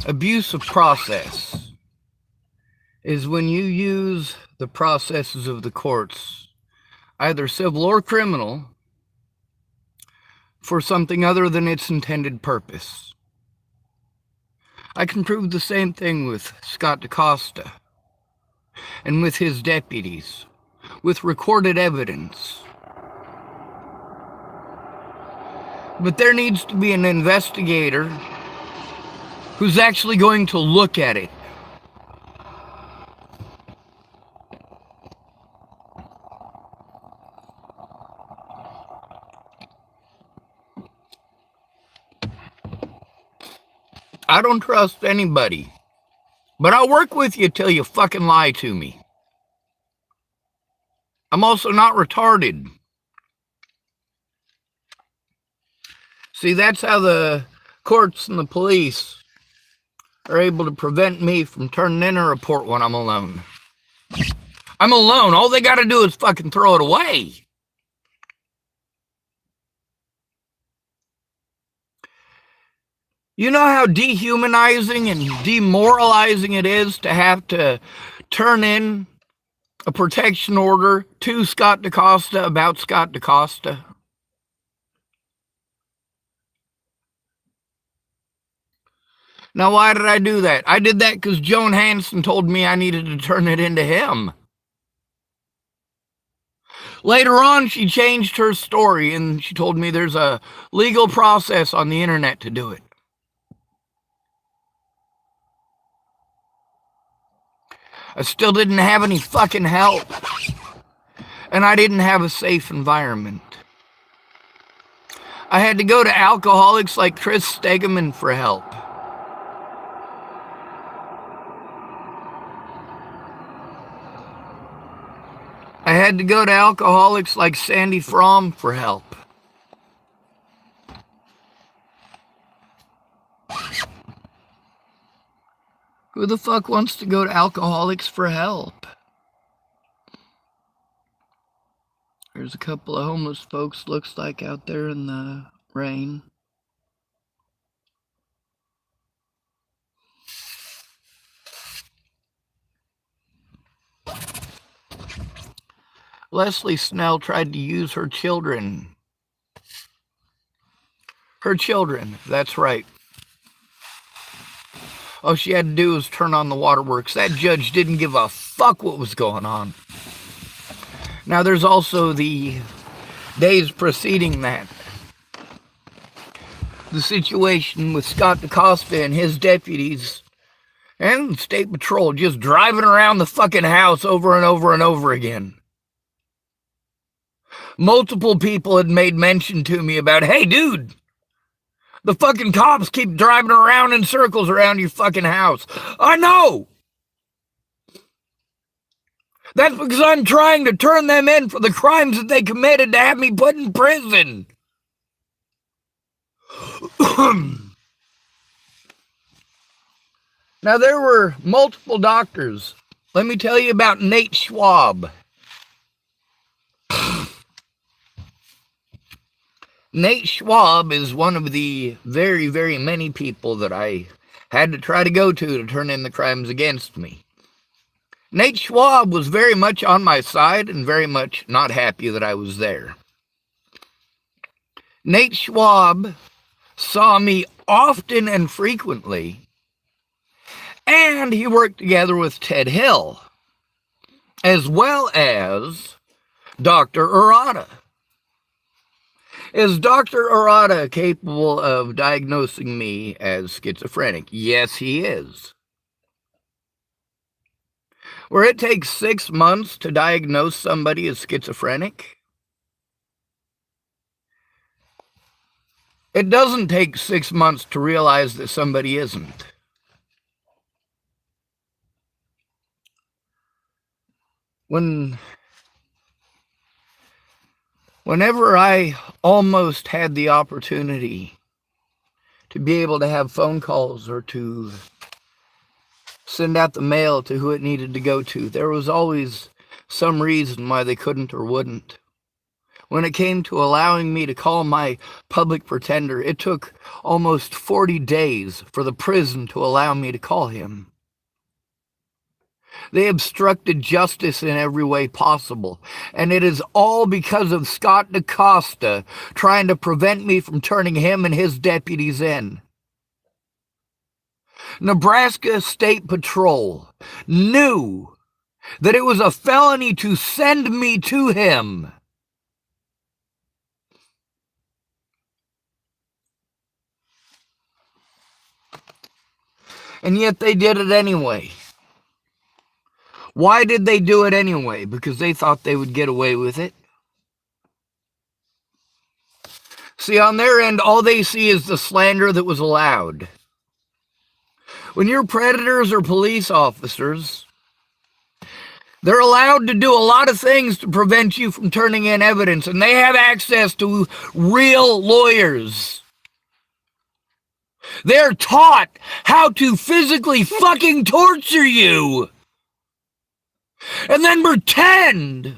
Abuse of process is when you use the processes of the courts, either civil or criminal, for something other than its intended purpose. I can prove the same thing with Scott DaCosta and with his deputies, with recorded evidence. But there needs to be an investigator who's actually going to look at it. I don't trust anybody, but I'll work with you till you fucking lie to me. I'm also not retarded. See, that's how the courts and the police are able to prevent me from turning in a report when I'm alone. I'm alone. All they got to do is fucking throw it away. You know how dehumanizing and demoralizing it is to have to turn in a protection order to Scott DaCosta about Scott DaCosta? Now, why did I do that? I did that because Joan Hanson told me I needed to turn it into him. Later on, she changed her story and she told me there's a legal process on the internet to do it. I still didn't have any fucking help. And I didn't have a safe environment. I had to go to alcoholics like Chris Stegeman for help. I had to go to alcoholics like Sandy Fromm for help. Who the fuck wants to go to alcoholics for help? There's a couple of homeless folks, looks like, out there in the rain. Leslie Snell tried to use her children. Her children, that's right. All she had to do was turn on the waterworks. That judge didn't give a fuck what was going on. Now, there's also the days preceding that. The situation with Scott DaCosta and his deputies and State Patrol just driving around the fucking house over and over and over again. Multiple people had made mention to me about, hey, dude, the fucking cops keep driving around in circles around your fucking house. I know. That's because I'm trying to turn them in for the crimes that they committed to have me put in prison. Now, there were multiple doctors. Let me tell you about Nate Schwab. Nate Schwab is one of the very, very many people that I had to try to go to turn in the crimes against me. Nate Schwab was very much on my side and very much not happy that I was there. Nate Schwab saw me often and frequently, and he worked together with Ted Hill, as well as Dr. Arata. Is Dr. Arata capable of diagnosing me as schizophrenic? Yes, he is. Where it takes 6 months to diagnose somebody as schizophrenic, it doesn't take 6 months to realize that somebody isn't. Whenever I almost had the opportunity to be able to have phone calls or to send out the mail to who it needed to go to, there was always some reason why they couldn't or wouldn't. When it came to allowing me to call my public pretender, it took almost 40 days for the prison to allow me to call him. They obstructed justice in every way possible, and it is all because of Scott DaCosta trying to prevent me from turning him and his deputies in. Nebraska State Patrol knew that it was a felony to send me to him. And yet they did it anyway. Why did they do it anyway? Because they thought they would get away with it. See, on their end, all they see is the slander that was allowed. When you're predators or police officers, they're allowed to do a lot of things to prevent you from turning in evidence, and they have access to real lawyers. They're taught how to physically fucking torture you and then pretend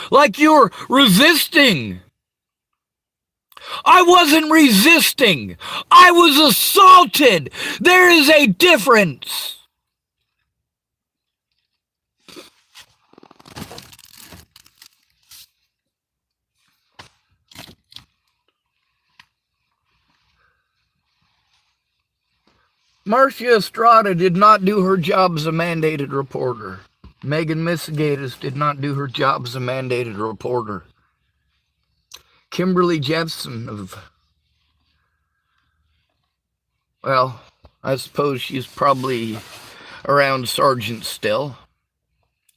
like you're resisting. I wasn't resisting. I was assaulted. There is a difference. Marcia Estrada did not do her job as a mandated reporter. Megan Misigatis did not do her job as a mandated reporter. Kimberly Jepson well, I suppose she's probably around sergeant still.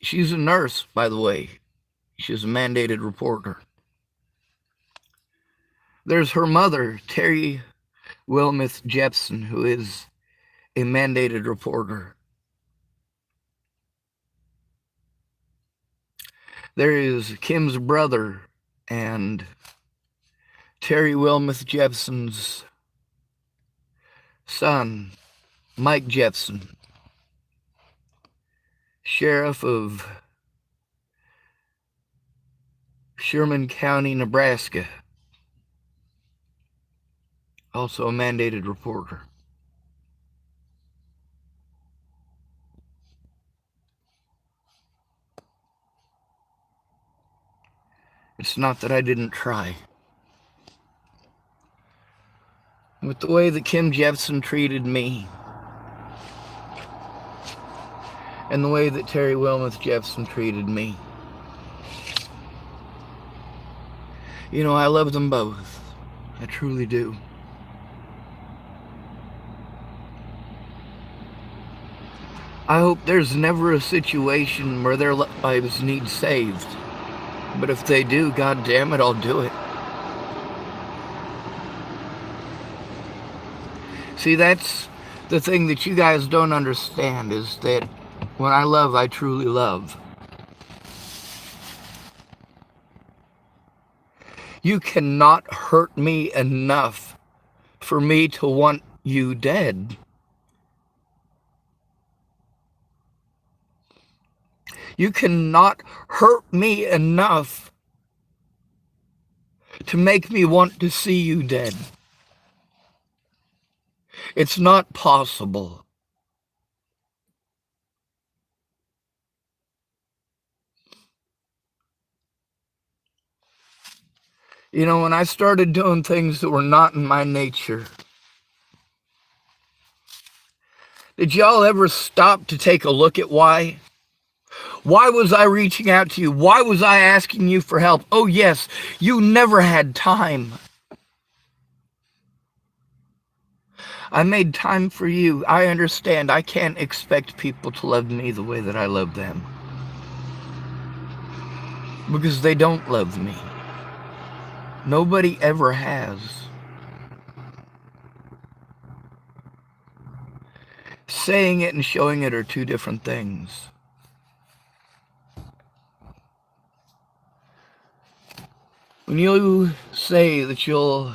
She's a nurse, by the way. She's a mandated reporter. There's her mother, Terry Wilmeth Jepson, who is a mandated reporter. There is Kim's brother and Terry Wilmeth Jepson's son, Mike Jepson, sheriff of Sherman County, Nebraska, also a mandated reporter. It's not that I didn't try. With the way that Kim Jepson treated me, and the way that Terry Wilmeth Jepson treated me, you know, I love them both. I truly do. I hope there's never a situation where their lives need saved. But if they do, God damn it, I'll do it. See, that's the thing that you guys don't understand, is that when I love, I truly love. You cannot hurt me enough for me to want you dead. You cannot hurt me enough to make me want to see you dead. It's not possible. You know, when I started doing things that were not in my nature, did y'all ever stop to take a look at why? Why was I reaching out to you? Why was I asking you for help? Oh yes, you never had time. I made time for you. I understand. I can't expect people to love me the way that I love them, because they don't love me. Nobody ever has. Saying it and showing it are two different things. When you say that you'll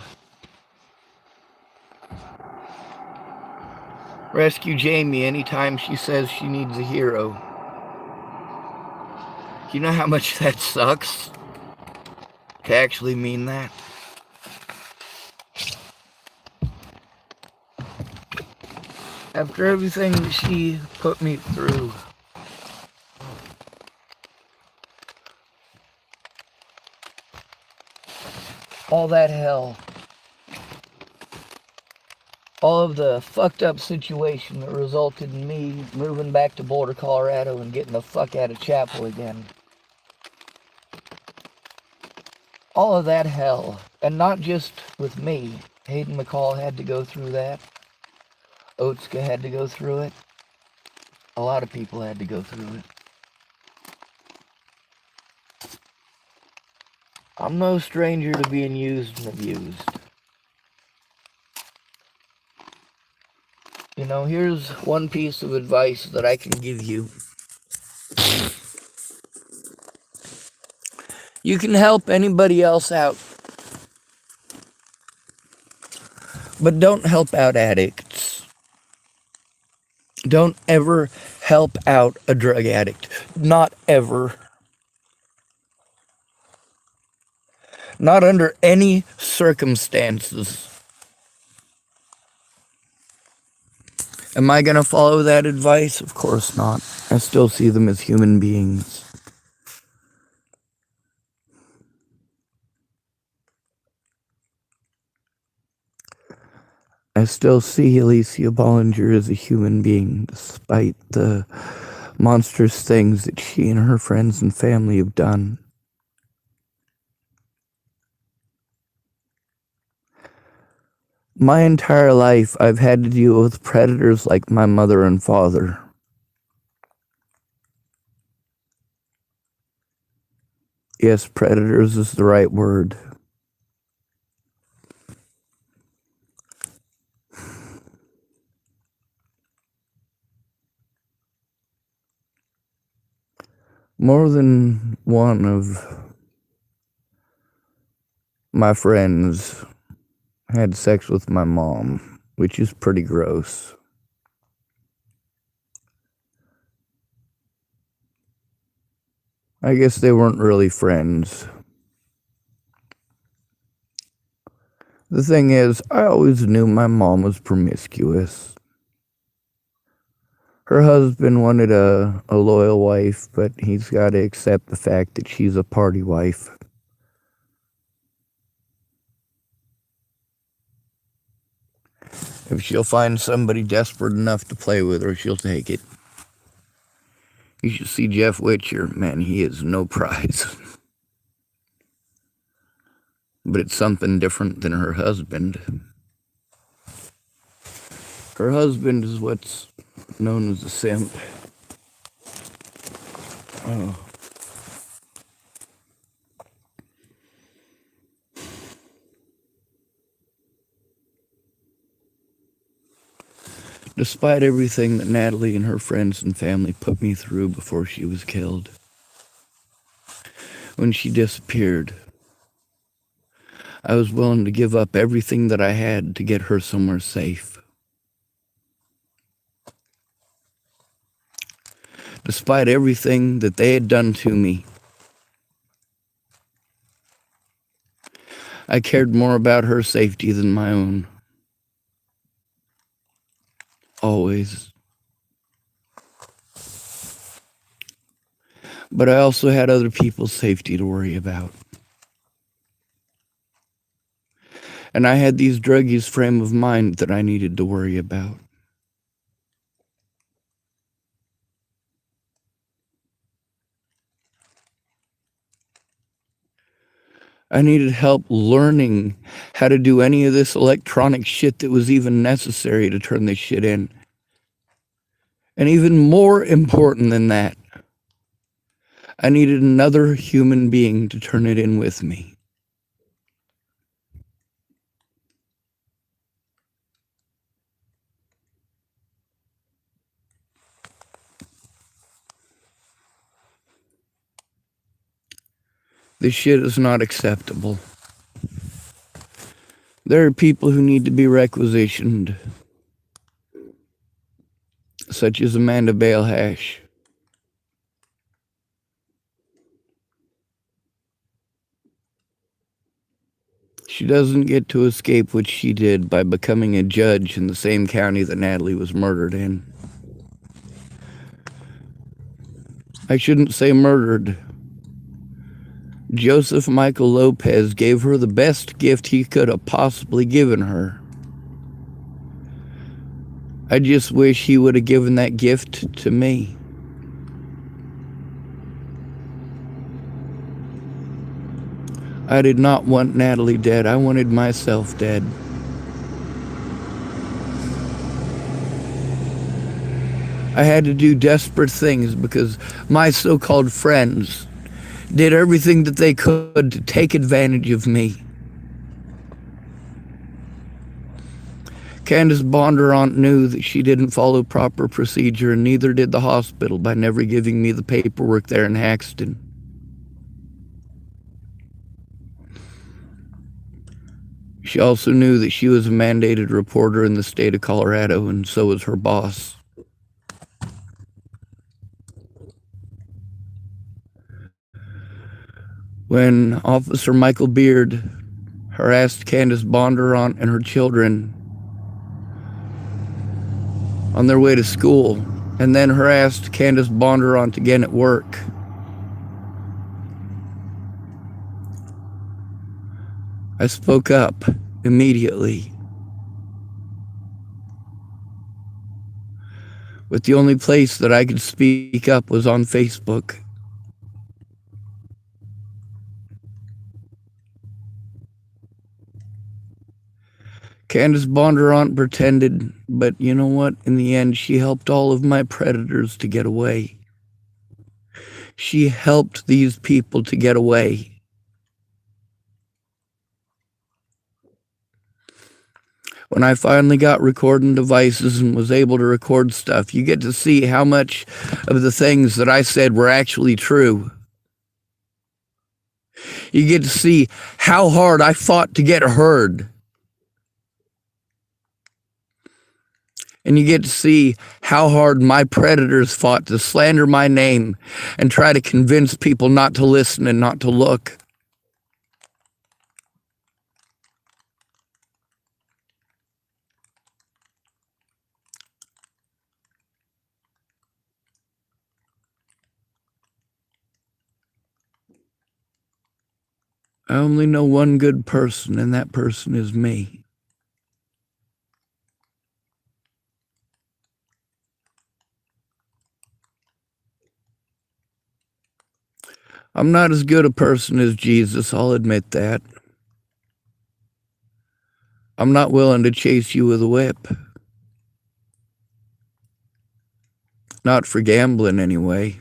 rescue Jamie anytime she says she needs a hero, you know how much that sucks? to actually mean that. After everything that she put me through, all that hell, all of the fucked up situation that resulted in me moving back to Boulder, Colorado and getting the fuck out of Chapel again. All of that hell, and not just with me. Hayden McCall had to go through that. Otska had to go through it. A lot of people had to go through it. I'm no stranger to being used and abused. You know, here's one piece of advice that I can give you. You can help anybody else out, but don't help out addicts. Don't ever help out a drug addict. Not ever. Not under any circumstances. Am I going to follow that advice? Of course not. I still see them as human beings. I still see Alicia Bollinger as a human being, despite the monstrous things that she and her friends and family have done. My entire life, I've had to deal with predators like my mother and father. Yes, predators is the right word. More than one of my friends had sex with my mom, which is pretty gross. I guess they weren't really friends. The thing is, I always knew my mom was promiscuous. Her husband wanted a loyal wife, but he's got to accept the fact that she's a party wife. If she'll find somebody desperate enough to play with her, she'll take it. You should see Jeff Witcher. Man, he is no prize. But it's something different than her husband. Her husband is what's known as a simp. Oh. Despite everything that Natalie and her friends and family put me through before she was killed, when she disappeared, I was willing to give up everything that I had to get her somewhere safe. Despite everything that they had done to me, I cared more about her safety than my own. Always. But I also had other people's safety to worry about. And I had these druggies' frame of mind that I needed to worry about. I needed help learning how to do any of this electronic shit that was even necessary to turn this shit in. And even more important than that, I needed another human being to turn it in with me. This shit is not acceptable. There are people who need to be requisitioned, such as Amanda Balehash. She doesn't get to escape what she did by becoming a judge in the same county that Natalie was murdered in. I shouldn't say murdered. Joseph Michael Lopez gave her the best gift he could have possibly given her. I just wish he would have given that gift to me. I did not want Natalie dead. I wanted myself dead. I had to do desperate things because my so-called friends did everything that they could to take advantage of me. Candace Bondurant knew that she didn't follow proper procedure, and neither did the hospital by never giving me the paperwork there in Haxton. She also knew that she was a mandated reporter in the state of Colorado, and so was her boss. When Officer Michael Beard harassed Candace Bondurant and her children on their way to school, and then harassed Candace Bondurant again at work, I spoke up immediately. But the only place that I could speak up was on Facebook. Candace Bondurant pretended, but you know what? In the end, she helped all of my predators to get away. She helped these people to get away. When I finally got recording devices and was able to record stuff, you get to see how much of the things that I said were actually true. You get to see how hard I fought to get heard. And you get to see how hard my predators fought to slander my name and try to convince people not to listen and not to look. I only know one good person, and that person is me. I'm not as good a person as Jesus, I'll admit that. I'm not willing to chase you with a whip. Not for gambling, anyway.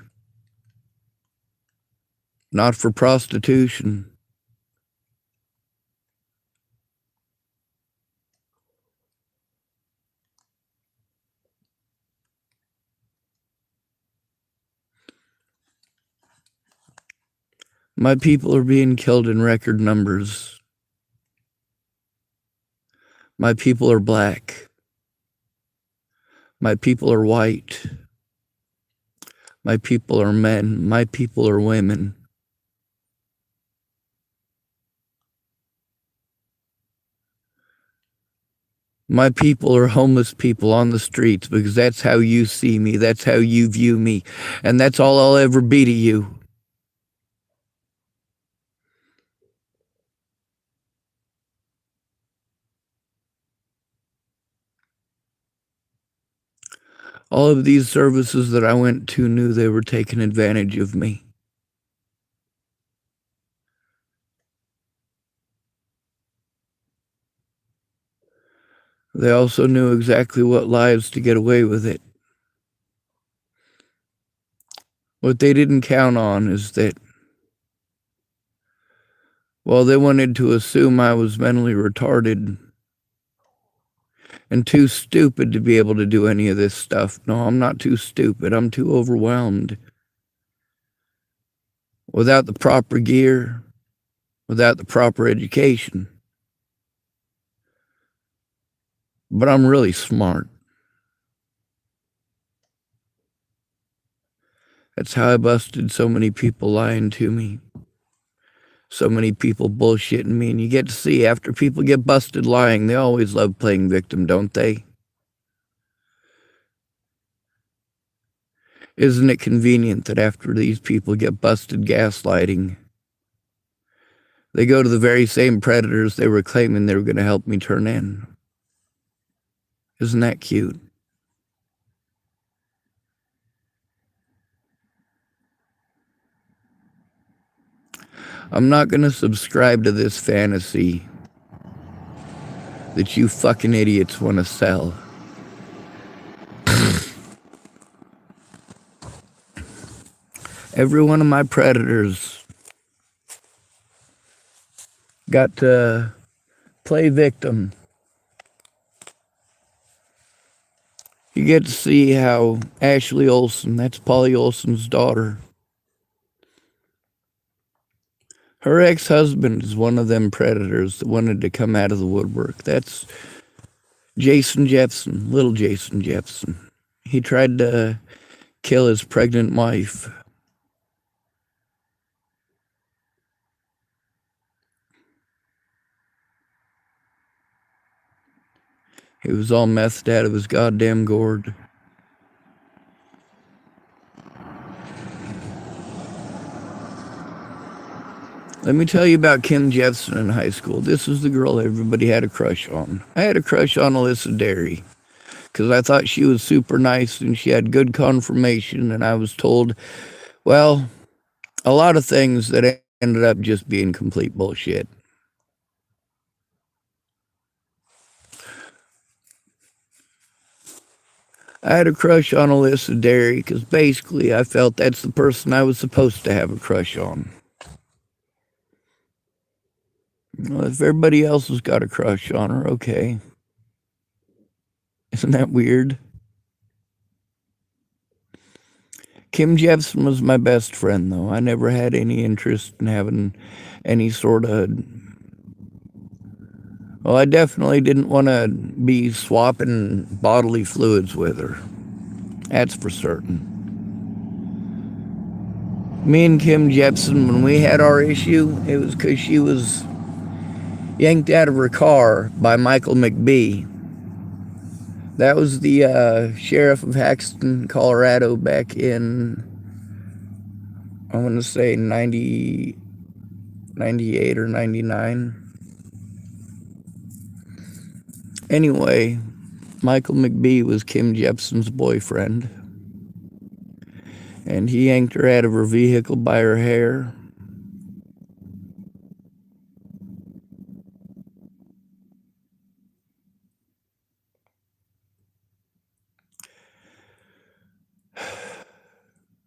Not for prostitution. My people are being killed in record numbers. My people are black. My people are white. My people are men. My people are women. My people are homeless people on the streets because that's how you see me. That's how you view me. And that's all I'll ever be to you. All of these services that I went to knew they were taking advantage of me. They also knew exactly what lives to get away with it. What they didn't count on is that, well, they wanted to assume I was mentally retarded and too stupid to be able to do any of this stuff. No, I'm not too stupid. I'm too overwhelmed. Without the proper gear, without the proper education. But I'm really smart. That's how I busted so many people lying to me. So many people bullshitting me, and you get to see after people get busted lying, they always love playing victim, don't they? Isn't it convenient that after these people get busted gaslighting, they go to the very same predators they were claiming they were going to help me turn in? Isn't that cute? I'm not going to subscribe to this fantasy that you fucking idiots want to sell. Every one of my predators got to play victim. You get to see how Ashley Olsen, that's Polly Olsen's daughter, her ex-husband is one of them predators that wanted to come out of the woodwork. That's Jason Jeffson, little Jason Jeffson. He tried to kill his pregnant wife. He was all methed out of his goddamn gourd. Let me tell you about Kim Jeffson in high school. This is the girl everybody had a crush on. I had a crush on Alyssa Derry because I thought she was super nice and she had good confirmation, and I was told, well, a lot of things that ended up just being complete bullshit. I had a crush on Alyssa Derry because basically I felt that's the person I was supposed to have a crush on. Well, if everybody else has got a crush on her, okay. Isn't that weird? Kim Jeffson was my best friend, though. I never had any interest in having any sort of... Well, I definitely didn't want to be swapping bodily fluids with her. That's for certain. Me and Kim Jeffson, when we had our issue, it was because she was yanked out of her car by Michael McBee. That was the sheriff of Haxton, Colorado, back in, I want to say 98 or 99. Anyway, Michael McBee was Kim Jeffson's boyfriend, and he yanked her out of her vehicle by her hair.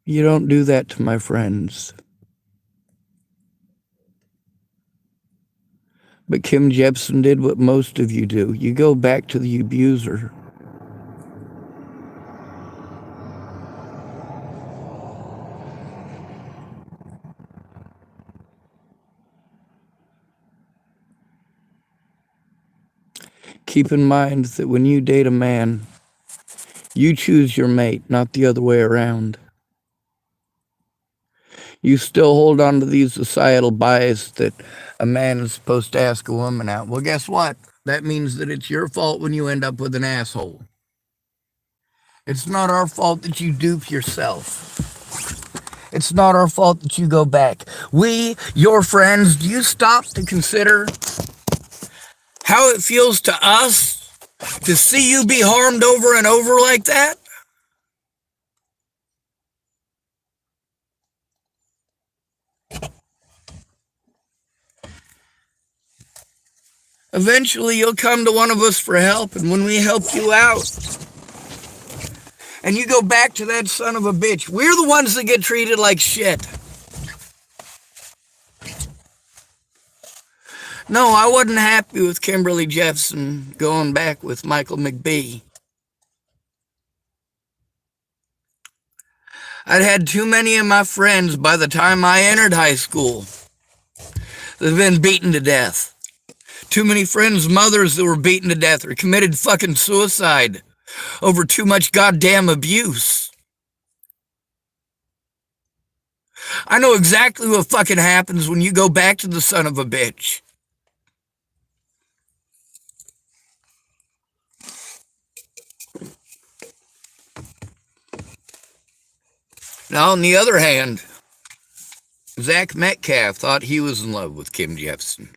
You don't do that to my friends. But Kim Jeffson did what most of you do. You go back to the abuser. Keep in mind that when you date a man, you choose your mate, not the other way around. You still hold on to these societal bias that a man is supposed to ask a woman out. Well, guess what? That means that it's your fault when you end up with an asshole. It's not our fault that you dupe yourself. It's not our fault that you go back. We, your friends, do you stop to consider how it feels to us to see you be harmed over and over like that? Eventually, you'll come to one of us for help, and when we help you out, and you go back to that son of a bitch, we're the ones that get treated like shit. No, I wasn't happy with Kimberly Jeffson going back with Michael McBee. I'd had too many of my friends by the time I entered high school that had been beaten to death. Too many friends' mothers that were beaten to death or committed fucking suicide over too much goddamn abuse. I know exactly what fucking happens when you go back to the son of a bitch. Now, on the other hand, Zach Metcalf thought he was in love with Kim Jefferson.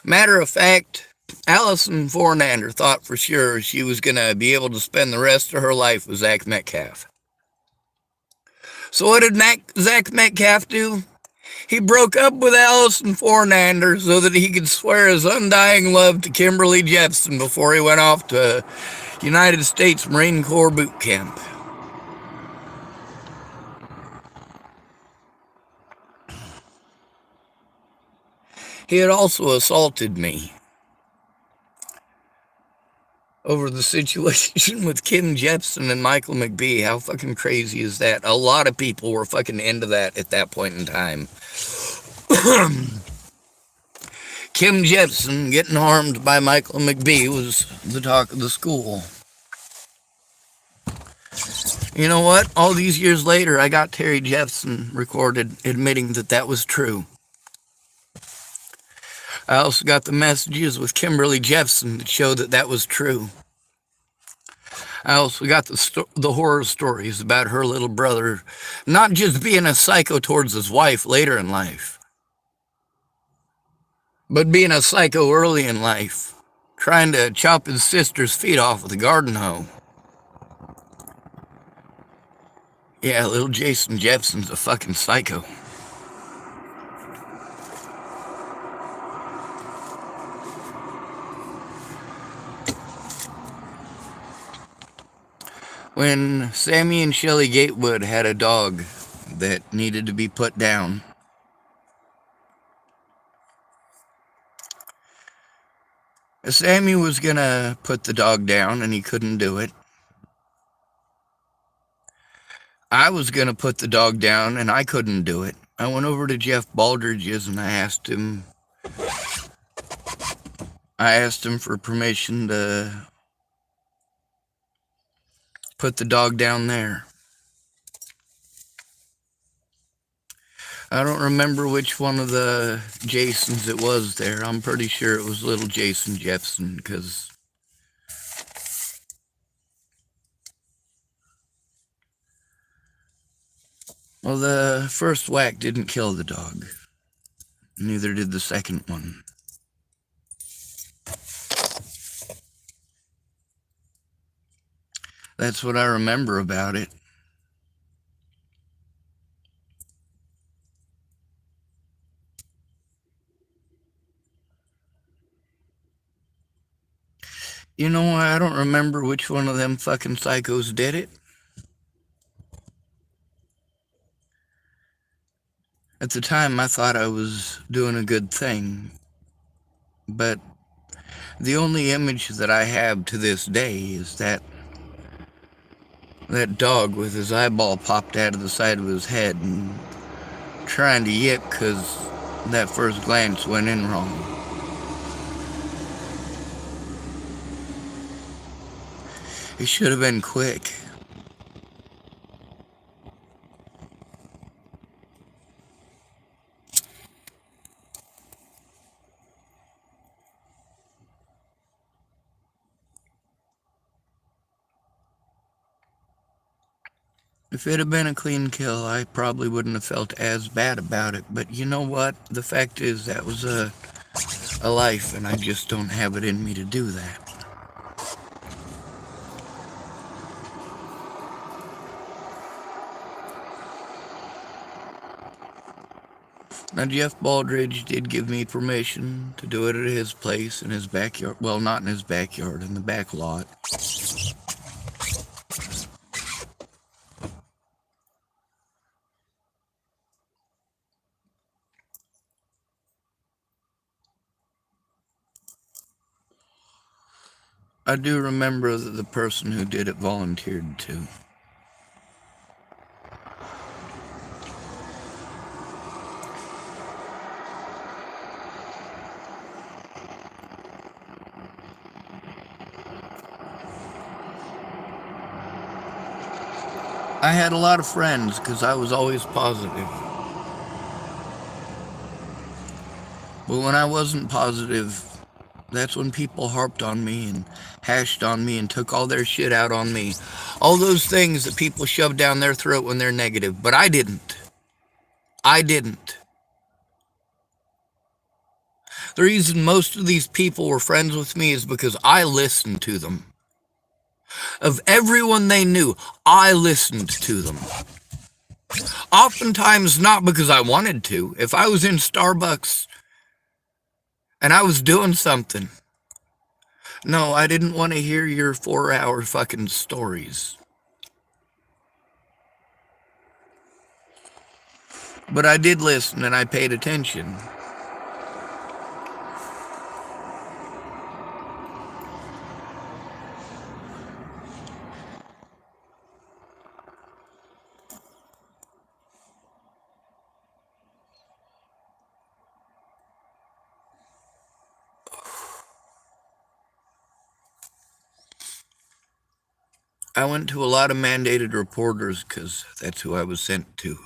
Matter of fact, Allison Fornander thought for sure she was going to be able to spend the rest of her life with Zach Metcalf. So what did Zach Metcalf do? He broke up with Allison Fornander so that he could swear his undying love to Kimberly Jepson before he went off to United States Marine Corps boot camp. He had also assaulted me over the situation with Kim Jepson and Michael McBee. How fucking crazy is that? A lot of people were fucking into that at that point in time. Kim Jepson getting harmed by Michael McBee was the talk of the school. You know what? All these years later, I got Terry Jepson recorded admitting that that was true. I also got the messages with Kimberly Jepson that showed that that was true. I also got the horror stories about her little brother not just being a psycho towards his wife later in life, but being a psycho early in life, trying to chop his sister's feet off with a garden hoe. Yeah, little Jason Jepson's a fucking psycho. When Sammy and Shelley Gatewood had a dog that needed to be put down, Sammy was gonna put the dog down and he couldn't do it. I was gonna put the dog down and I couldn't do it. I went over to Jeff Baldridge's and I asked him for permission to put the dog down there. I don't remember which one of the Jasons it was there. I'm pretty sure it was little Jason Jepson, because well, the first whack didn't kill the dog. Neither did the second one. That's what I remember about it. You know, I don't remember which one of them fucking psychos did it. At the time, I thought I was doing a good thing. But the only image that I have to this day is that dog with his eyeball popped out of the side of his head and trying to yip because that first glance went in wrong. It should have been quick. If it had been a clean kill, I probably wouldn't have felt as bad about it. But you know what? The fact is that was a life, and I just don't have it in me to do that. Now, Jeff Baldridge did give me permission to do it at his place in his backyard. Well, not in his backyard, in the back lot. I do remember that the person who did it volunteered to. I had a lot of friends because I was always positive. But when I wasn't positive, that's when people harped on me and hashed on me and took all their shit out on me. All those things that people shove down their throat when they're negative. But I didn't. I didn't. The reason most of these people were friends with me is because I listened to them. Of everyone they knew, I listened to them. Oftentimes not because I wanted to. If I was in Starbucks and I was doing something, no, I didn't want to hear your 4-hour fucking stories. But I did listen and I paid attention. I went to a lot of mandated reporters because that's who I was sent to.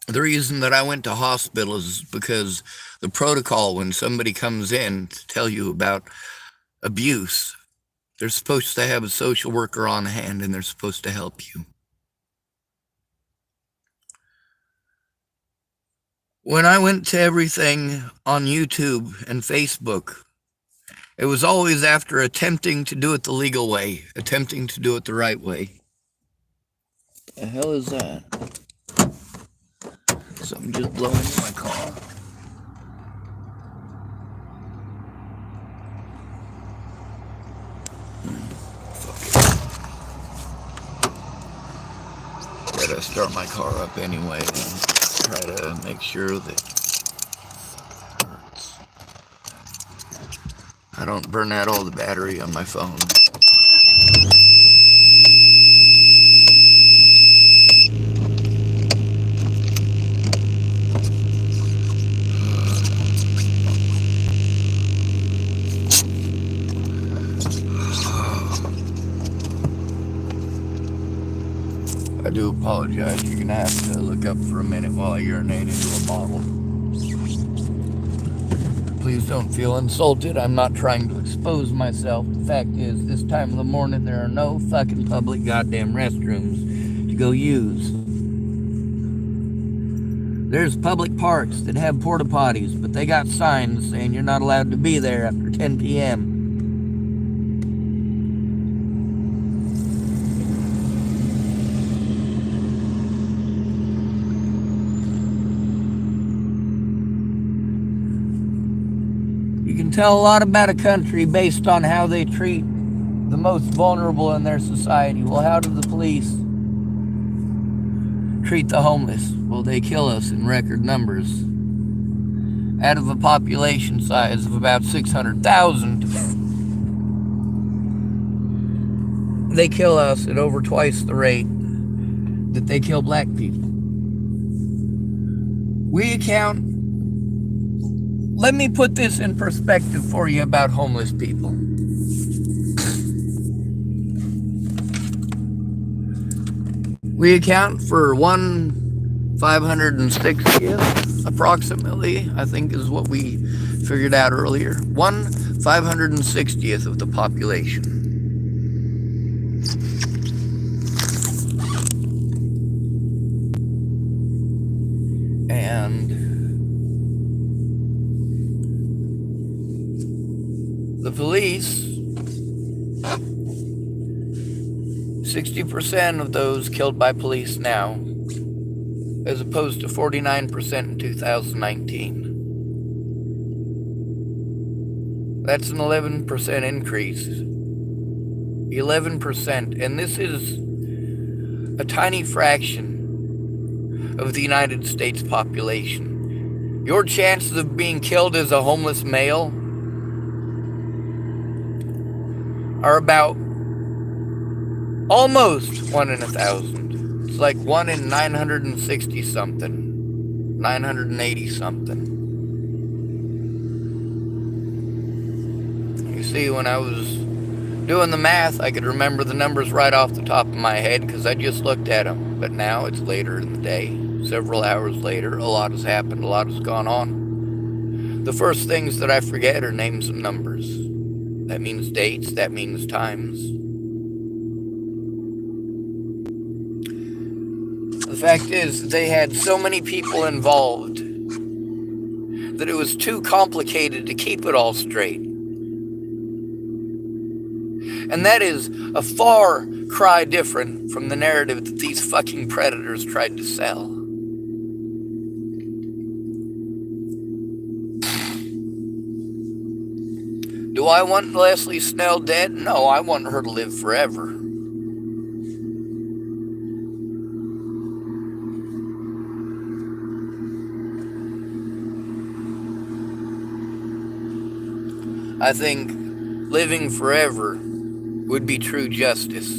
The reason that I went to hospitals is because the protocol when somebody comes in to tell you about abuse, they're supposed to have a social worker on hand and they're supposed to help you. When I went to everything on YouTube and Facebook, it was always after attempting to do it the legal way, attempting to do it the right way. The hell is that? Something just blowing in my car. Gotta start my car up anyway and try to make sure that I don't burn out all the battery on my phone. I do apologize. You're gonna have to look up for a minute while I urinate into a bottle. Please don't feel insulted. I'm not trying to expose myself. The fact is, this time of the morning, there are no fucking public goddamn restrooms to go use. There's public parks that have porta potties, but they got signs saying you're not allowed to be there after 10 p.m. You can tell a lot about a country based on how they treat the most vulnerable in their society. Well, how do the police treat the homeless? Well, they kill us in record numbers. Out of a population size of about 600,000, they kill us at over twice the rate that they kill black people. Let me put this in perspective for you about homeless people. We account for 1/560th, approximately, I think is what we figured out earlier. 1/560th of the population. And the police, 60% of those killed by police now, as opposed to 49% in 2019. That's an 11% increase. 11%, and this is a tiny fraction of the United States population. Your chances of being killed as a homeless male are about almost 1 in 1,000. It's like 1 in 960 something, 980 something. You see, when I was Doing the math, I could remember the numbers right off the top of my head because I just looked at them. But now it's later in the day, several hours later, a lot has happened, a lot has gone on. The first things that I forget are names and numbers. That means dates, that means times. The fact is, they had so many people involved that it was too complicated to keep it all straight. And that is a far cry different from the narrative that these fucking predators tried to sell. Do I want Leslie Snell dead? No, I want her to live forever. I think living forever would be true justice.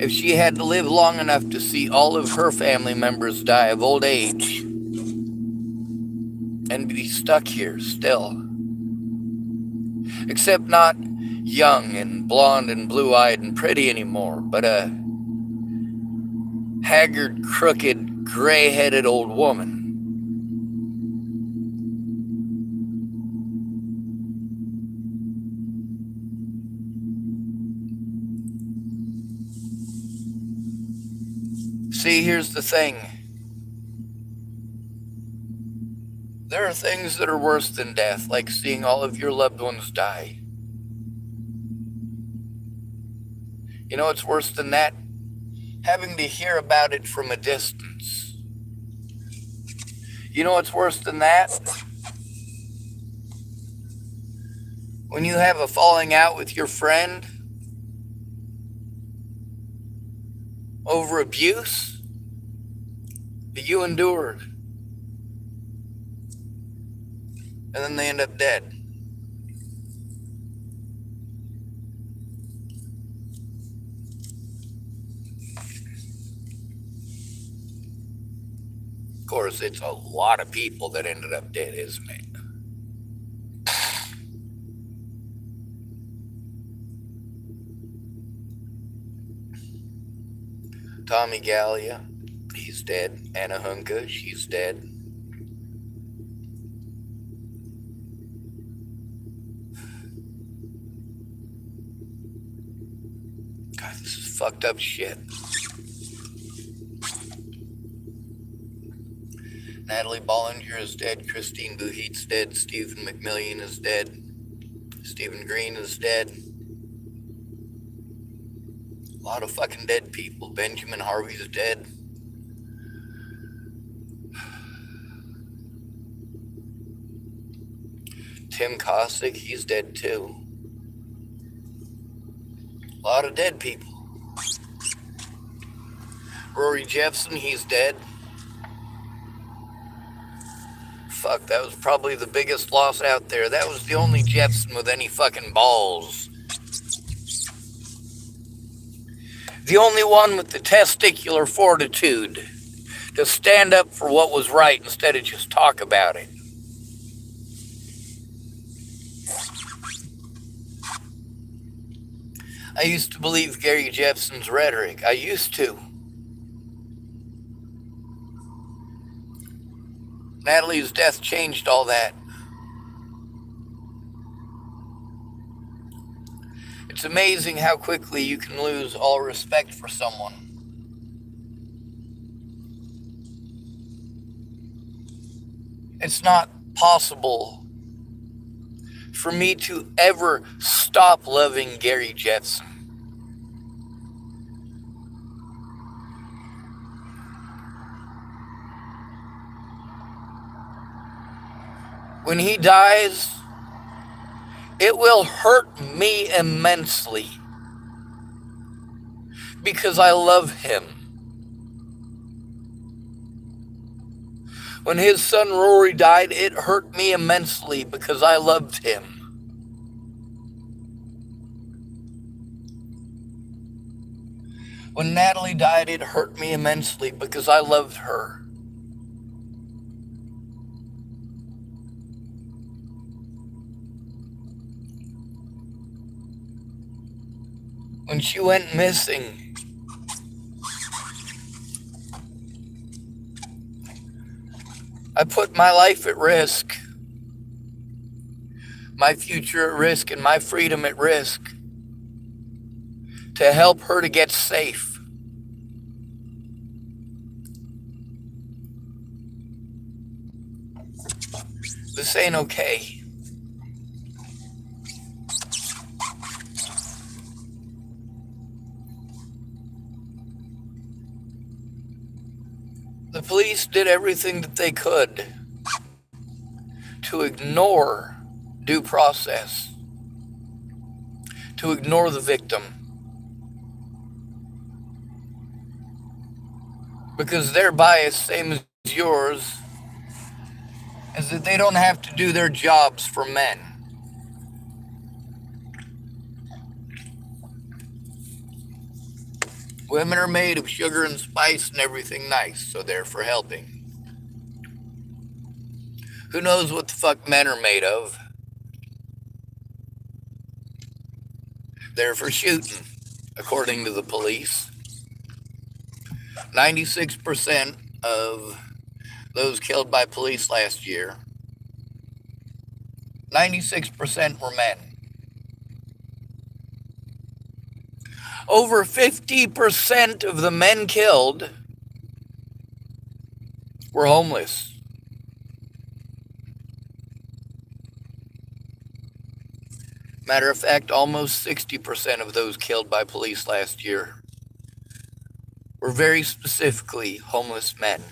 If she had to live long enough to see all of her family members die of old age and be stuck here still, except not young and blonde and blue-eyed and pretty anymore, but a haggard, crooked, gray-headed old woman. See, here's the thing. There are things that are worse than death, like seeing all of your loved ones die. You know what's worse than that? Having to hear about it from a distance. You know what's worse than that? When you have a falling out with your friend over abuse that you endured, and then they end up dead. Of course, it's a lot of people that ended up dead, isn't it? Tommy Gallia, he's dead. Anna Hunka, she's dead. God, this is fucked up shit. Natalie Bollinger is dead. Christine Buheit's dead. Stephen McMillian is dead. Stephen Green is dead. A lot of fucking dead people. Benjamin Harvey's dead. Tim Cossack, he's dead too. A lot of dead people. Rory Jeffson, he's dead. Fuck, that was probably the biggest loss out there. That was the only Jeffson with any fucking balls. The only one with the testicular fortitude to stand up for what was right instead of just talk about it. I used to believe Gary Jeffson's rhetoric. I used to. Natalie's death changed all that. It's amazing how quickly you can lose all respect for someone. It's not possible for me to ever stop loving Gary Jeffson. When he dies, it will hurt me immensely because I love him. When his son Rory died, it hurt me immensely because I loved him. When Natalie died, it hurt me immensely because I loved her. When she went missing, I put my life at risk, my future at risk, and my freedom at risk to help her to get safe. This ain't okay. The police did everything that they could to ignore due process, to ignore the victim, because their bias, same as yours, is that they don't have to do their jobs for men. Women are made of sugar and spice and everything nice, so they're for helping. Who knows what the fuck men are made of? They're for shooting, according to the police. 96% of those killed by police last year, 96% were men. Over 50% of the men killed were homeless. Matter of fact, almost 60% of those killed by police last year were very specifically homeless men.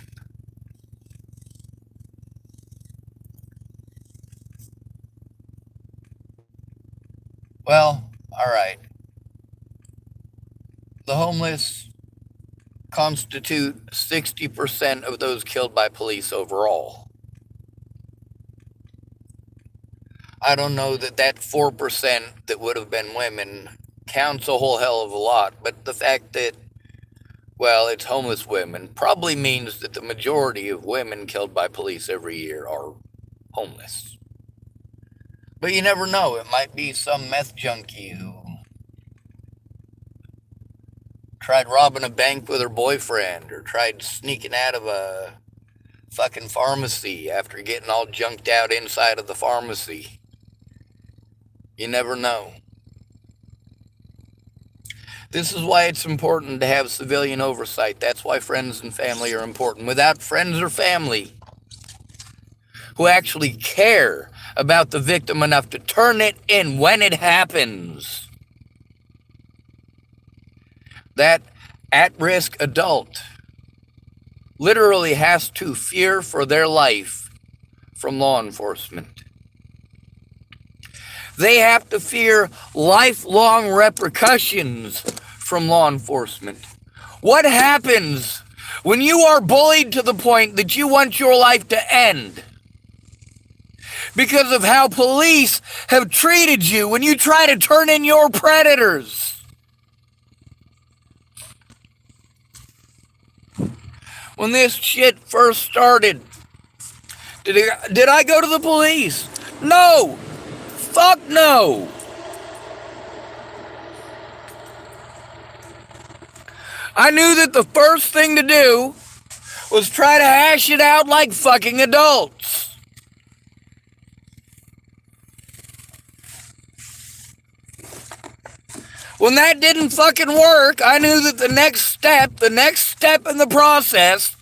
Well, all right. The homeless constitute 60% of those killed by police overall. I don't know that 4% that would have been women counts a whole hell of a lot, but the fact that, well, it's homeless women probably means that the majority of women killed by police every year are homeless. But you never know, it might be some meth junkie who tried robbing a bank with her boyfriend, or tried sneaking out of a fucking pharmacy after getting all junked out inside of the pharmacy. You never know. This is why it's important to have civilian oversight. That's why friends and family are important. Without friends or family who actually care about the victim enough to turn it in when it happens, that at-risk adult literally has to fear for their life from law enforcement. They have to fear lifelong repercussions from law enforcement. What happens when you are bullied to the point that you want your life to end because of how police have treated you when you try to turn in your predators? When this shit first started, did I go to the police? No! Fuck no! I knew that the first thing to do was try to hash it out like fucking adults. When that didn't fucking work, I knew that the next step in the process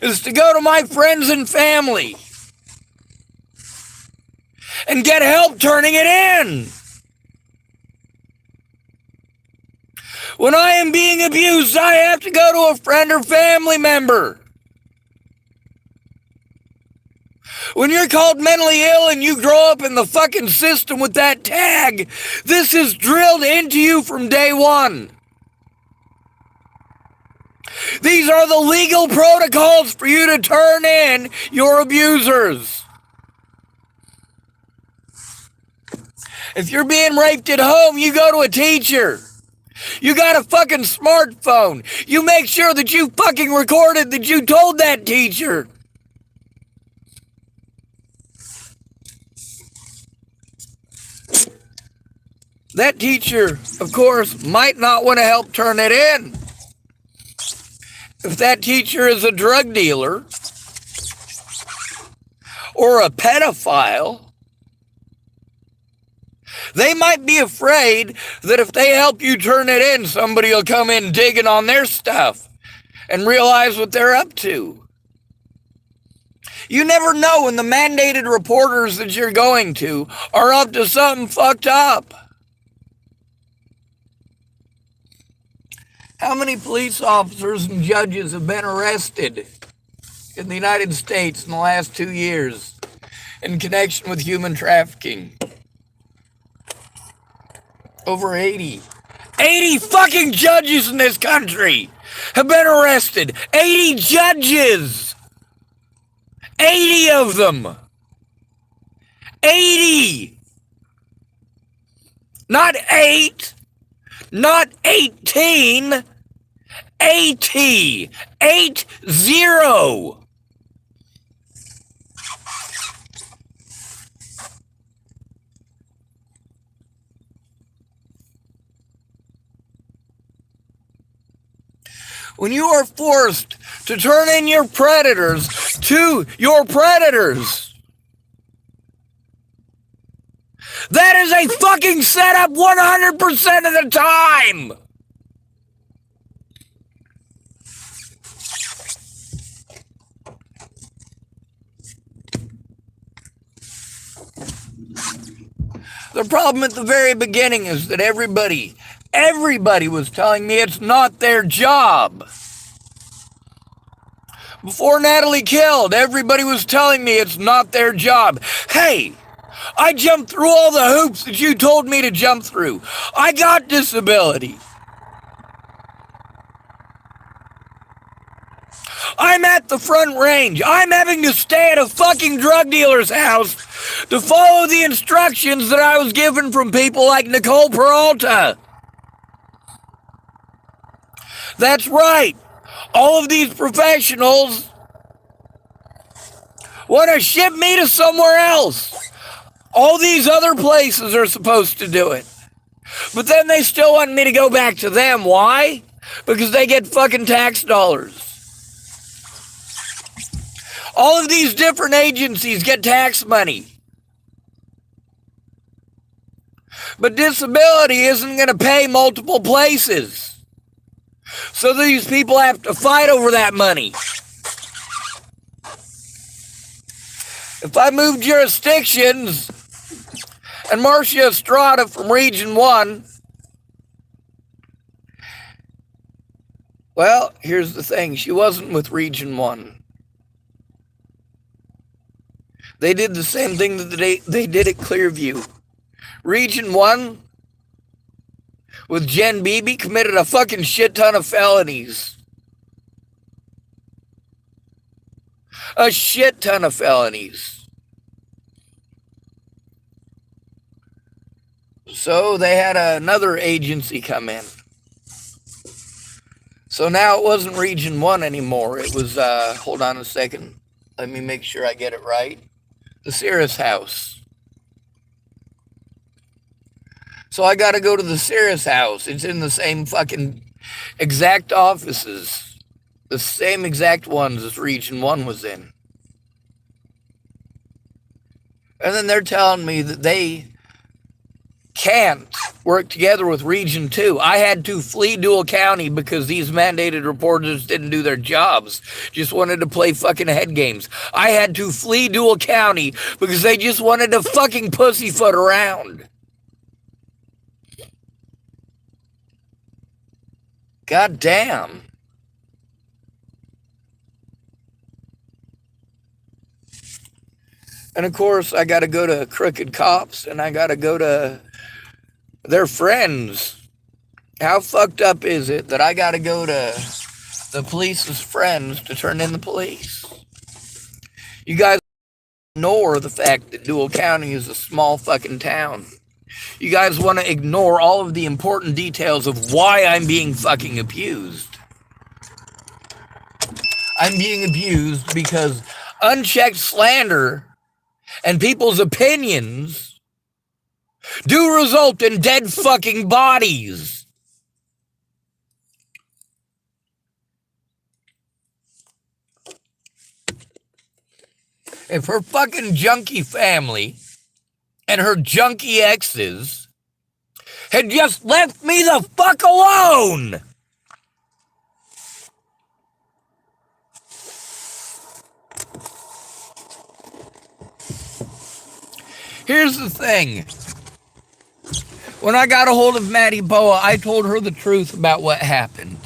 is to go to my friends and family and get help turning it in. When I am being abused, I have to go to a friend or family member. When you're called mentally ill and you grow up in the fucking system with that tag, this is drilled into you from day one. These are the legal protocols for you to turn in your abusers. If you're being raped at home, you go to a teacher. You got a fucking smartphone. You make sure that you fucking recorded that you told that teacher. That teacher, of course, might not want to help turn it in. If that teacher is a drug dealer or a pedophile, they might be afraid that if they help you turn it in, somebody will come in digging on their stuff and realize what they're up to. You never know when the mandated reporters that you're going to are up to something fucked up. How many police officers and judges have been arrested in the United States in the last 2 years in connection with human trafficking? Over 80. 80 fucking judges in this country have been arrested. 80 judges. 80 of them. 80. Not 8. Not 18. 80. 80. When you are forced to turn in your predators to your predators, that is a fucking setup 100% of the time. The problem at the very beginning is that everybody was telling me it's not their job. Before Natalie killed, everybody was telling me it's not their job. Hey, I jumped through all the hoops that you told me to jump through. I got disability. I'm at the front range. I'm having to stay at a fucking drug dealer's house to follow the instructions that I was given from people like Nicole Peralta. That's right. All of these professionals want to ship me to somewhere else. All these other places are supposed to do it. But then they still want me to go back to them. Why? Because they get fucking tax dollars. All of these different agencies get tax money. But disability isn't going to pay multiple places. So these people have to fight over that money. If I move jurisdictions and Marcia Estrada from Region 1, well, here's the thing. She wasn't with Region 1. They did the same thing that they did at Clearview. Region 1 with Jen Beebe committed a fucking shit ton of felonies. A shit ton of felonies. So they had another agency come in. So now it wasn't Region 1 anymore. It was, hold on a second. Let me make sure I get it right. The Cirrus House. So I got to go to the Cirrus House. It's in the same fucking exact offices. The same exact ones as Region 1 was in. And then they're telling me that they can't work together with Region 2. I had to flee Dual County because these mandated reporters didn't do their jobs. Just wanted to play fucking head games. I had to flee Dual County because they just wanted to fucking pussyfoot around. God damn. And of course, I got to go to crooked cops and I got to go to their friends. How fucked up is it that I got to go to the police's friends to turn in the police? You guys ignore the fact that Dual County is a small fucking town. You guys want to ignore all of the important details of why I'm being fucking abused. I'm being abused because unchecked slander and people's opinions do result in dead fucking bodies. If her fucking junkie family and her junkie exes had just left me the fuck alone. Here's the thing. When I got a hold of Maddie Boa, I told her the truth about what happened.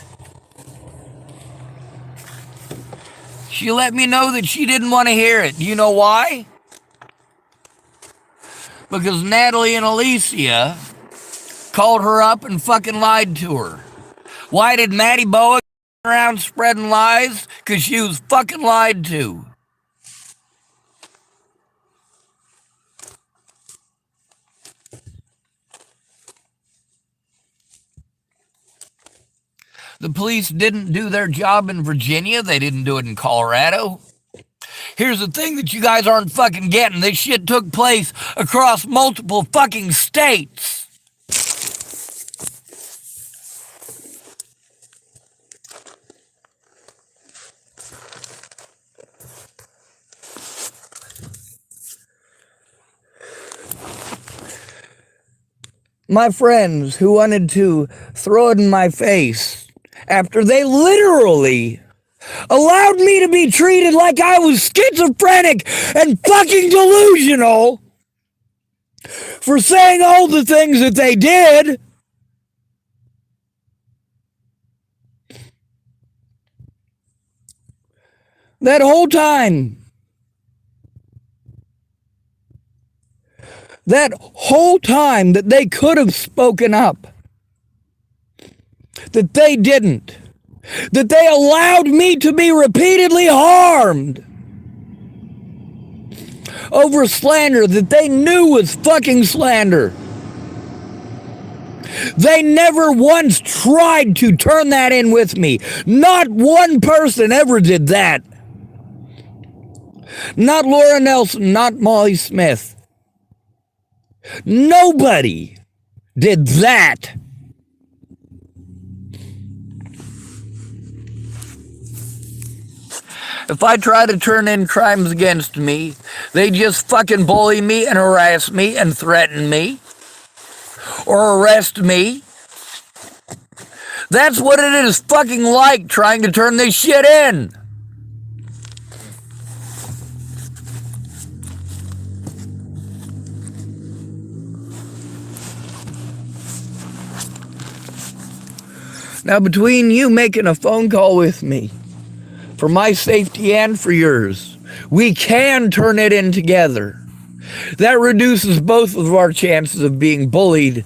She let me know that she didn't want to hear it. Do you know why? Because Natalie and Alicia called her up and fucking lied to her. Why did Maddie Boa go around spreading lies? Because she was fucking lied to. The police didn't do their job in Virginia. They didn't do it in Colorado. Here's the thing that you guys aren't fucking getting. This shit took place across multiple fucking states. My friends who wanted to throw it in my face after they literally allowed me to be treated like I was schizophrenic and fucking delusional for saying all the things that they did. That whole time that they could have spoken up, that they didn't, that they allowed me to be repeatedly harmed over slander that they knew was fucking slander. They never once tried to turn that in with me. Not one person ever did that. Not Laura Nelson, not Molly Smith. Nobody did that. If I try to turn in crimes against me, they just fucking bully me and harass me and threaten me or arrest me. That's what it is fucking like trying to turn this shit in. Now, between you making a phone call with me, for my safety and for yours, we can turn it in together. That reduces both of our chances of being bullied.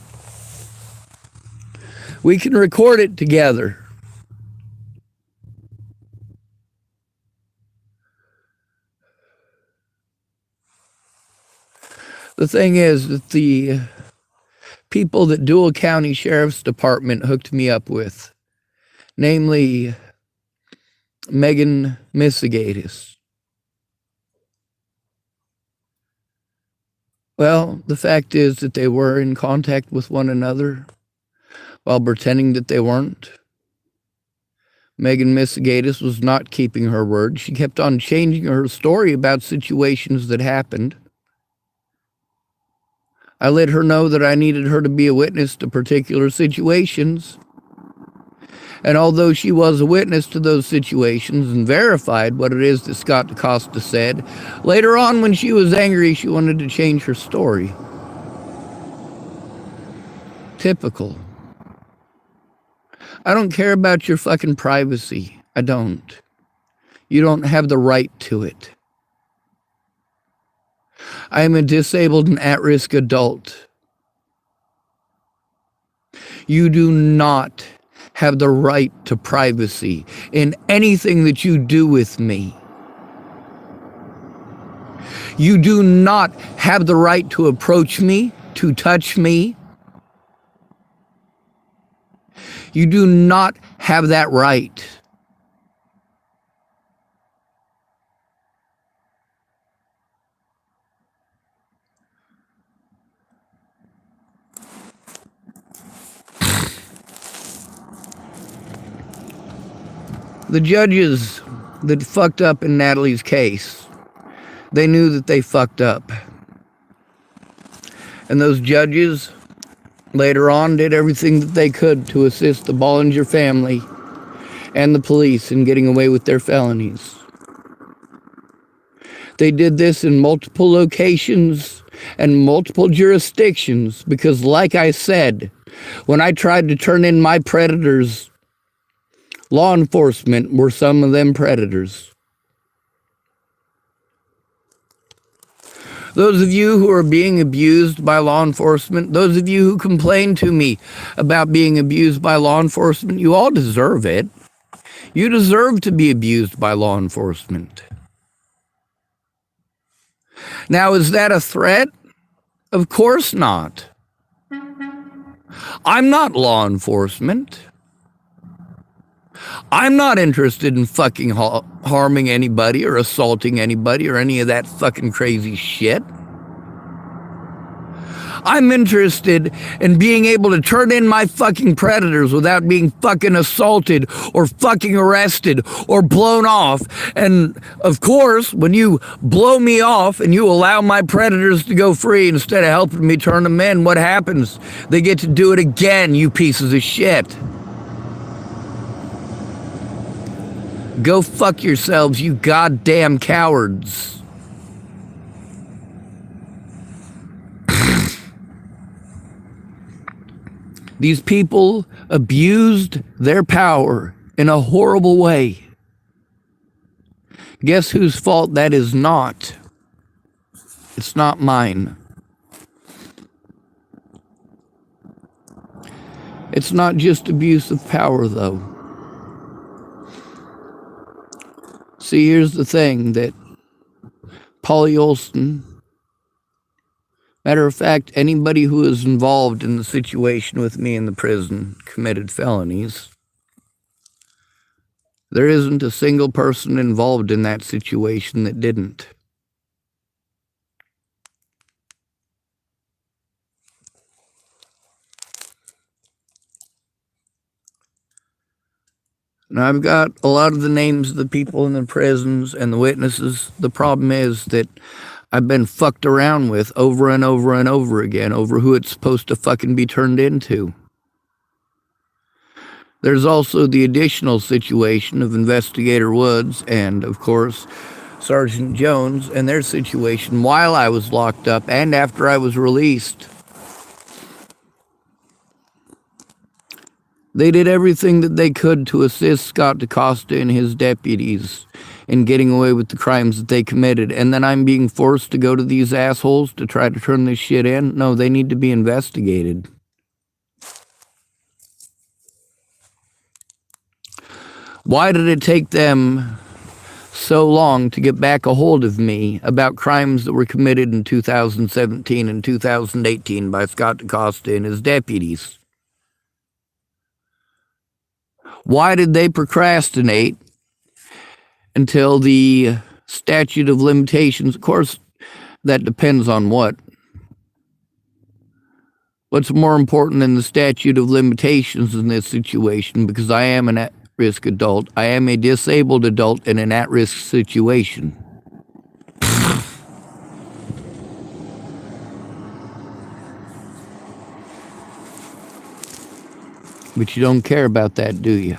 We can record it together. The thing is that the people that Dual County Sheriff's Department hooked me up with, namely Megan Misigatis. Well, the fact is that they were in contact with one another while pretending that they weren't. Megan Misigatis was not keeping her word. She kept on changing her story about situations that happened. I let her know that I needed her to be a witness to particular situations. And although she was a witness to those situations and verified what it is that Scott DaCosta said, later on when she was angry, she wanted to change her story. Typical. I don't care about your fucking privacy. I don't. You don't have the right to it. I am a disabled and at-risk adult. You do not have the right to privacy in anything that you do with me. You do not have the right to approach me, to touch me. You do not have that right. The judges that fucked up in Natalie's case, they knew that they fucked up. And those judges later on did everything that they could to assist the Bollinger family and the police in getting away with their felonies. They did this in multiple locations and multiple jurisdictions because, like I said, when I tried to turn in my predators, law enforcement were some of them predators. Those of you who are being abused by law enforcement, those of you who complain to me about being abused by law enforcement, you all deserve it. You deserve to be abused by law enforcement. Now, is that a threat? Of course not. I'm not law enforcement. I'm not interested in fucking harming anybody or assaulting anybody or any of that fucking crazy shit. I'm interested in being able to turn in my fucking predators without being fucking assaulted or fucking arrested or blown off. And of course, when you blow me off and you allow my predators to go free instead of helping me turn them in, what happens? They get to do it again, you pieces of shit. Go fuck yourselves, you goddamn cowards. These people abused their power in a horrible way. Guess whose fault that is not? It's not mine. It's not just abuse of power, though. See, here's the thing, that Polly Olson, matter of fact, anybody who is involved in the situation with me in the prison committed felonies. There isn't a single person involved in that situation that didn't. Now, I've got a lot of the names of the people in the prisons and the witnesses. The problem is that I've been fucked around with over and over and over again over who it's supposed to fucking be turned into. There's also the additional situation of Investigator Woods and, of course, Sergeant Jones and their situation while I was locked up and after I was released. They did everything that they could to assist Scott DaCosta and his deputies in getting away with the crimes that they committed. And then I'm being forced to go to these assholes to try to turn this shit in? No, they need to be investigated. Why did it take them so long to get back a hold of me about crimes that were committed in 2017 and 2018 by Scott DaCosta and his deputies? Why did they procrastinate until the statute of limitations? Of course, that depends on what. What's more important than the statute of limitations in this situation? Because I am an at-risk adult. I am a disabled adult in an at-risk situation. But you don't care about that, do you?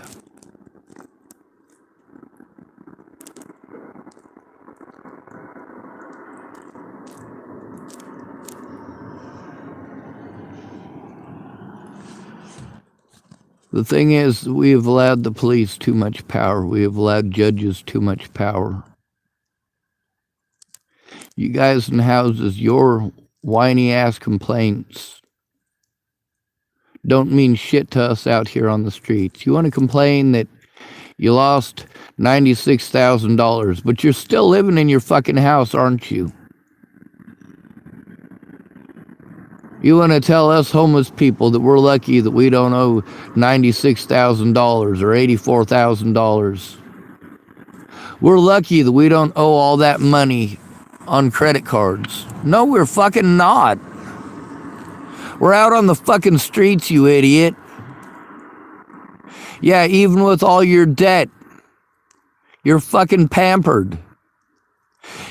The thing is, we have allowed the police too much power. We have allowed judges too much power. You guys in houses, your whiny-ass complaints don't mean shit to us out here on the streets. You want to complain that you lost $96,000, but you're still living in your fucking house, aren't you? You want to tell us homeless people that we're lucky that we don't owe $96,000 or $84,000. We're lucky that we don't owe all that money on credit cards. No, we're fucking not. We're out on the fucking streets, you idiot. Yeah, even with all your debt, You're fucking pampered.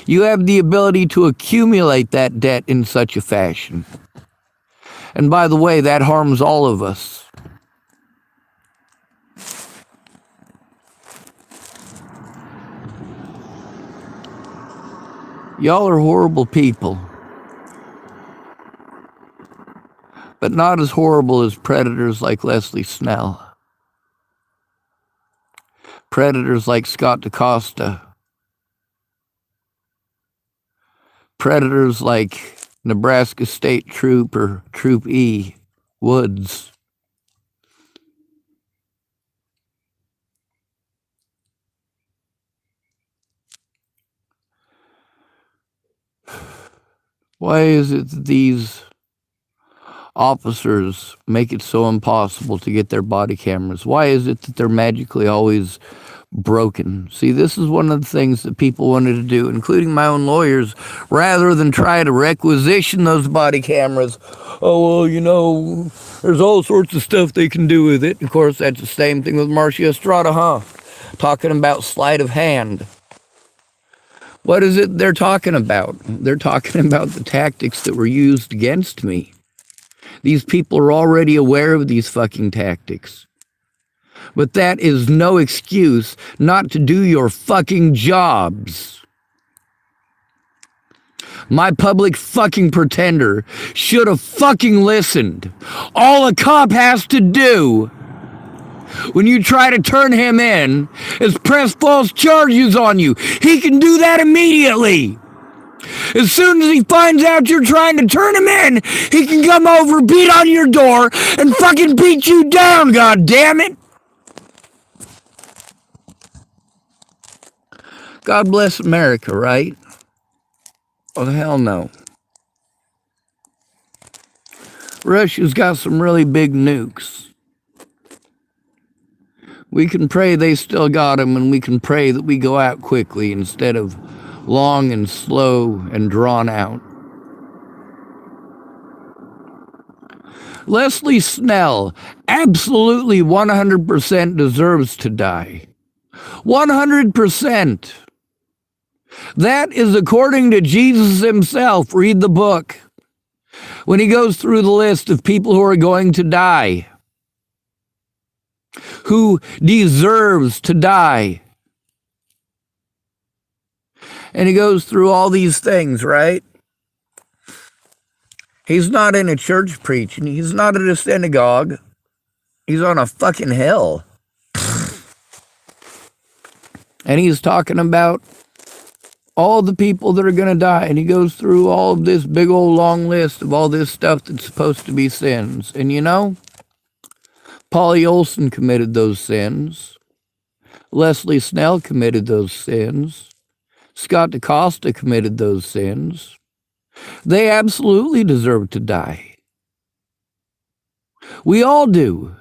You have the ability to accumulate that debt in such a fashion. And by the way, that harms all of us. Y'all are horrible people. But not as horrible as predators like Leslie Snell. Predators like Scott DaCosta. Predators like Nebraska State Trooper Troop E. Woods. Why is it that these officers make it so impossible to get their body cameras? Why is it that they're magically always broken? See, this is one of the things that people wanted to do, including my own lawyers, rather than try to requisition those body cameras. Oh, well, you know, there's all sorts of stuff they can do with it. Of course, that's the same thing with Marcia Estrada, huh? Talking about sleight of hand. What is it they're talking about? They're talking about the tactics that were used against me. These people are already aware of these fucking tactics. But that is no excuse not to do your fucking jobs. My public fucking pretender should have fucking listened. All a cop has to do when you try to turn him in is press false charges on you. He can do that immediately. As soon as he finds out you're trying to turn him in, he can come over, beat on your door, and fucking beat you down, god damn it. God bless America, right? Oh, hell no. Russia's got some really big nukes. We can pray they still got them, and we can pray that we go out quickly instead of long and slow and drawn out. Leslie Snell absolutely 100% deserves to die. 100%. That is according to Jesus himself. Read the book. When he goes through the list of people who are going to die, who deserves to die. And he goes through all these things, right? He's not in a church preaching. He's not at a synagogue. He's on a fucking hill. And he's talking about all the people that are going to die. And he goes through all of this big old long list of all this stuff that's supposed to be sins. And you know, Paulie Olson committed those sins. Leslie Snell committed those sins. Scott DaCosta committed those sins. They absolutely deserve to die. We all do.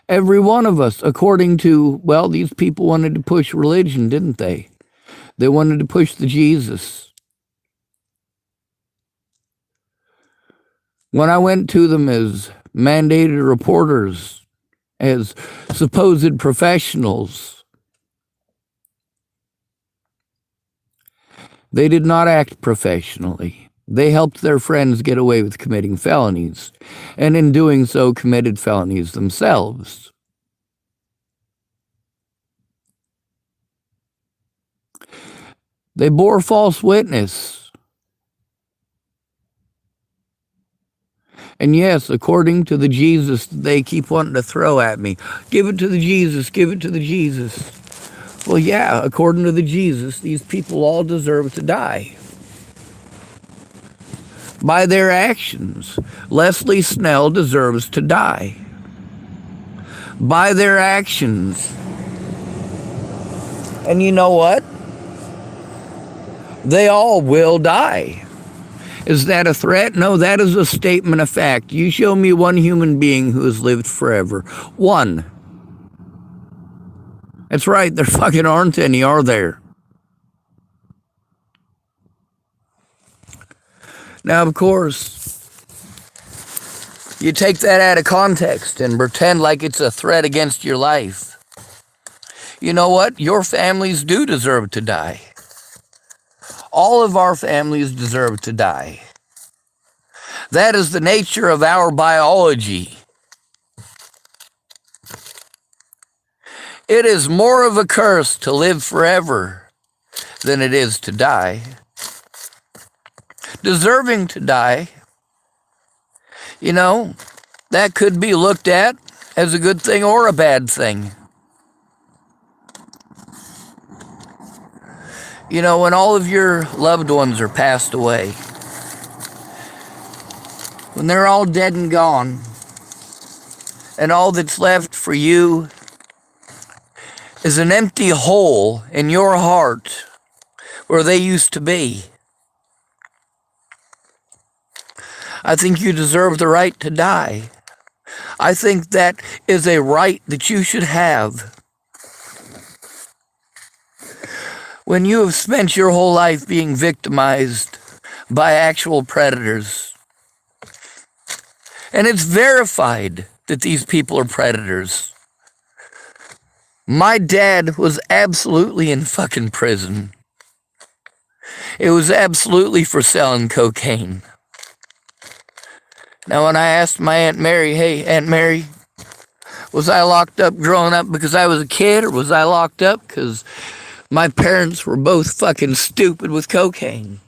Every one of us, according to, well, these people wanted to push religion, didn't they? They wanted to push the Jesus. When I went to them as mandated reporters, as supposed professionals, they did not act professionally. They helped their friends get away with committing felonies, and in doing so committed felonies themselves. They bore false witness. And yes, according to the Jesus that they keep wanting to throw at me, give it to the Jesus, give it to the Jesus. Well, yeah, according to the Jesus, these people all deserve to die. By their actions, Leslie Snell deserves to die. By their actions. And you know what? They all will die. Is that a threat? No, that is a statement of fact. You show me one human being who has lived forever. One. That's right, there fucking aren't any, are there? Now, of course, You take that out of context and pretend like it's a threat against your life. You know what? Your families do deserve to die. All of our families deserve to die. That is the nature of our biology. It is more of a curse to live forever than it is to die. Deserving to die, you know, that could be looked at as a good thing or a bad thing. You know, when all of your loved ones are passed away, when they're all dead and gone, and all that's left for you is an empty hole in your heart where they used to be, I think you deserve the right to die. I think that is a right that you should have. When you have spent your whole life being victimized by actual predators, and it's verified that these people are predators. My dad was absolutely in fucking prison. It was absolutely for selling cocaine. Now, when I asked my Aunt Mary, hey, Aunt Mary, was I locked up growing up because I was a kid, or was I locked up because my parents were both fucking stupid with cocaine?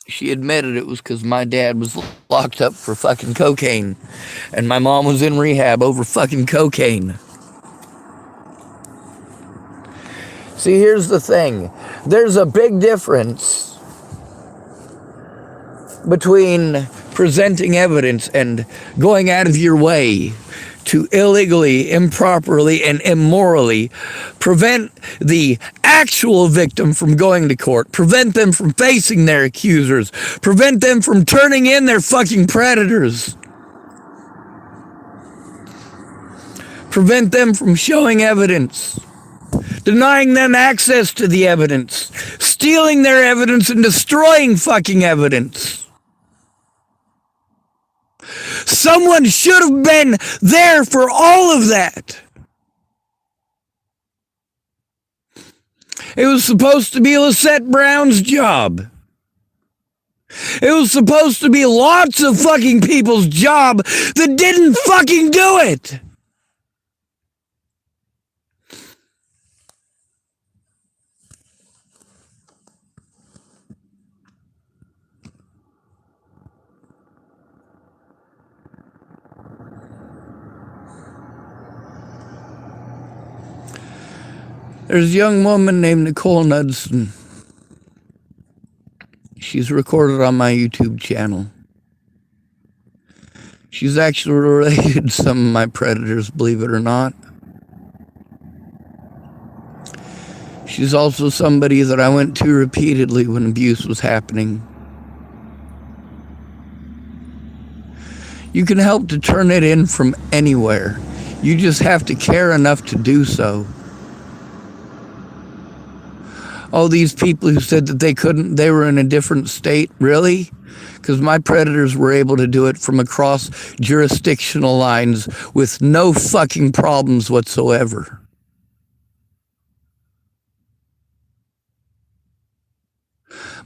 She admitted it was because my dad was locked up for fucking cocaine, and my mom was in rehab over fucking cocaine. See, here's the thing. There's a big difference between presenting evidence and going out of your way to illegally, improperly, and immorally prevent the actual victim from going to court, prevent them from facing their accusers, prevent them from turning in their fucking predators, prevent them from showing evidence, denying them access to the evidence, stealing their evidence and destroying fucking evidence. Someone should have been there for all of that. It was supposed to be Lisette Brown's job. It was supposed to be lots of fucking people's job that didn't fucking do it. There's a young woman named Nicole Knudsen. She's recorded on my YouTube channel. She's actually related to some of my predators, believe it or not. She's also somebody that I went to repeatedly when abuse was happening. You can help to turn it in from anywhere. You just have to care enough to do so. All these people who said that they couldn't, they were in a different state, really? Because my predators were able to do it from across jurisdictional lines with no fucking problems whatsoever.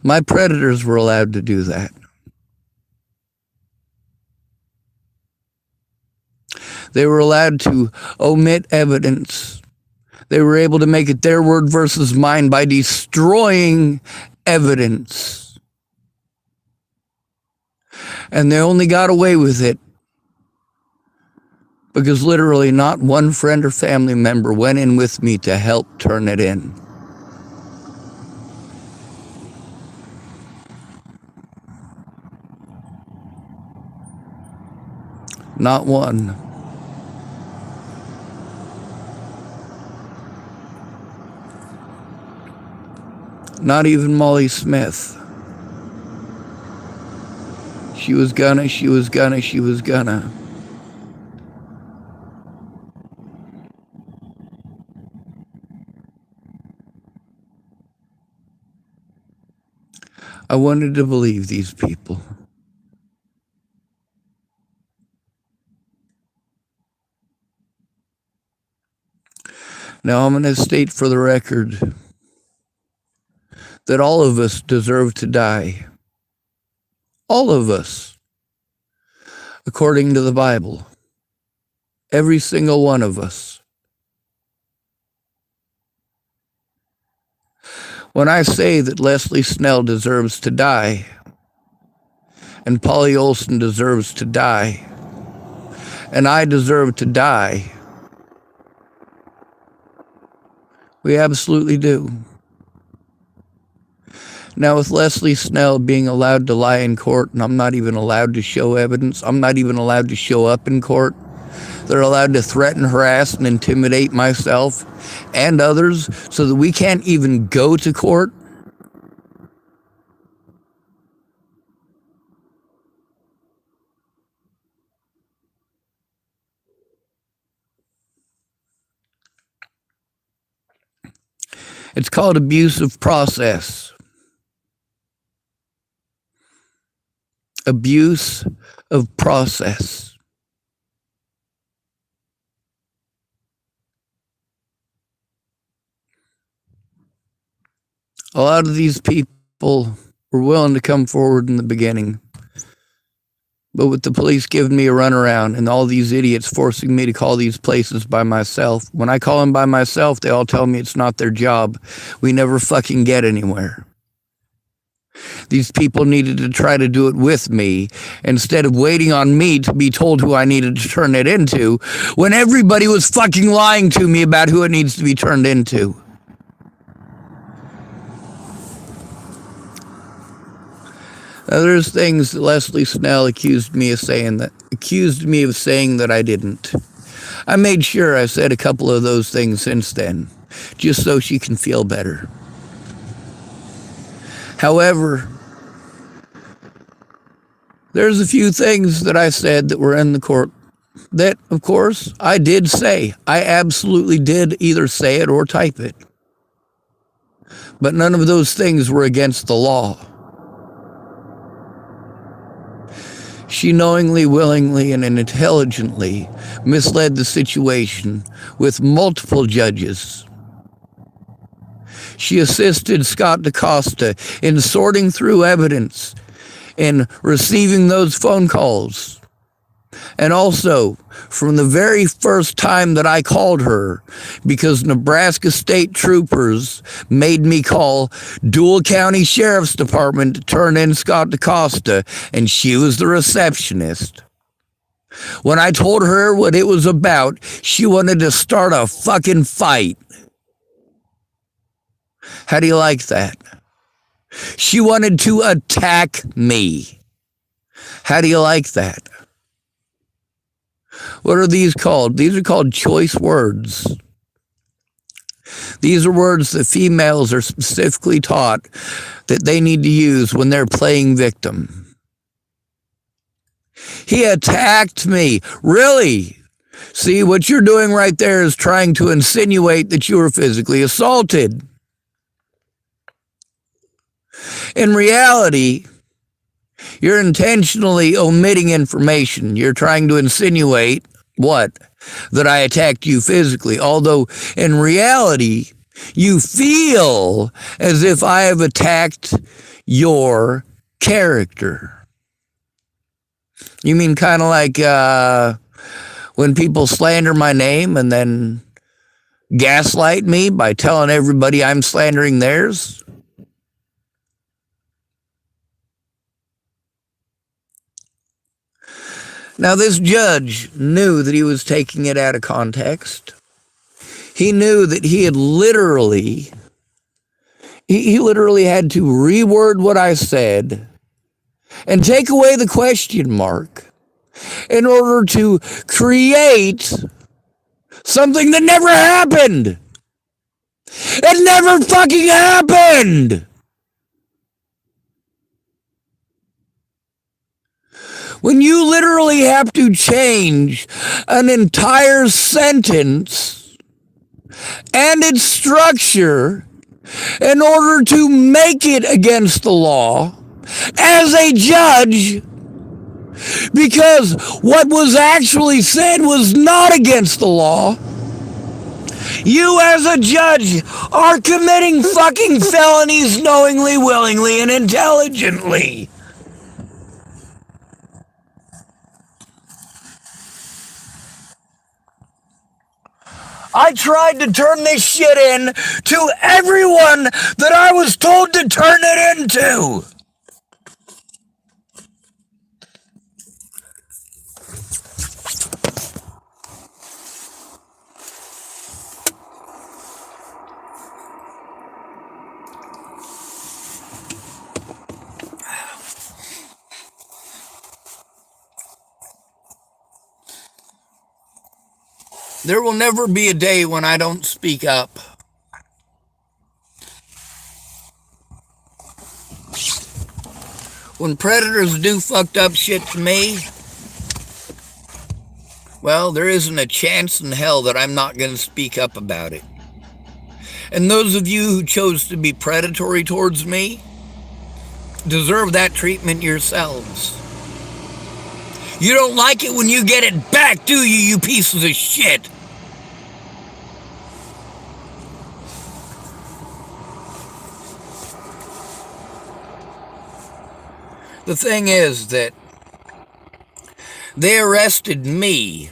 My predators were allowed to do that. They were allowed to omit evidence. They were able to make it their word versus mine by destroying evidence. And they only got away with it because literally not one friend or family member went in with me to help turn it in. Not one. Not even Molly Smith. She was gonna. I wanted to believe these people. Now I'm going to state for the record that all of us deserve to die. All of us, according to the Bible. Every single one of us. When I say that Leslie Snell deserves to die, and Polly Olson deserves to die, and I deserve to die, we absolutely do. Now, with Leslie Snell being allowed to lie in court, and I'm not even allowed to show evidence, I'm not even allowed to show up in court, they're allowed to threaten, harass, and intimidate myself and others so that we can't even go to court. It's called abuse of process. Abuse of process. A lot of these people were willing to come forward in the beginning. But with the police giving me a runaround and all these idiots forcing me to call these places by myself, when I call them by myself, they all tell me it's not their job. We never fucking get anywhere. These people needed to try to do it with me instead of waiting on me to be told who I needed to turn it into when everybody was fucking lying to me about who it needs to be turned into. Now, there's things that Leslie Snell accused me of saying that I didn't. I made sure I said a couple of those things since then, just so she can feel better. However, there's a few things that I said that were in the court that, of course, I did say. I absolutely did either say it or type it. But none of those things were against the law. She knowingly, willingly, and intelligently misled the situation with multiple judges. She assisted Scott DaCosta in sorting through evidence, in receiving those phone calls. And also, from the very first time that I called her, because Nebraska State Troopers made me call Dual County Sheriff's Department to turn in Scott DaCosta, and she was the receptionist. When I told her what it was about, she wanted to start a fucking fight. How do you like that? She wanted to attack me. How do you like that? What are these called? These are called choice words. These are words that females are specifically taught that they need to use when they're playing victim. He attacked me. Really? See, what you're doing right there is trying to insinuate that you were physically assaulted. In reality, you're intentionally omitting information. You're trying to insinuate what? That I attacked you physically. Although in reality, you feel as if I have attacked your character. You mean kind of like when people slander my name and then gaslight me by telling everybody I'm slandering theirs? Now, this judge knew that he was taking it out of context. He knew that he had literally had to reword what I said and take away the question mark in order to create something that never happened. It never fucking happened. When you literally have to change an entire sentence and its structure in order to make it against the law as a judge, because what was actually said was not against the law, You as a judge are committing fucking felonies knowingly, willingly, and intelligently. I tried to turn this shit in to everyone that I was told to turn it into. There will never be a day when I don't speak up. When predators do fucked up shit to me, well, there isn't a chance in hell that I'm not going to speak up about it. And those of you who chose to be predatory towards me deserve that treatment yourselves. You don't like it when you get it back, do you, you pieces of shit? The thing is that they arrested me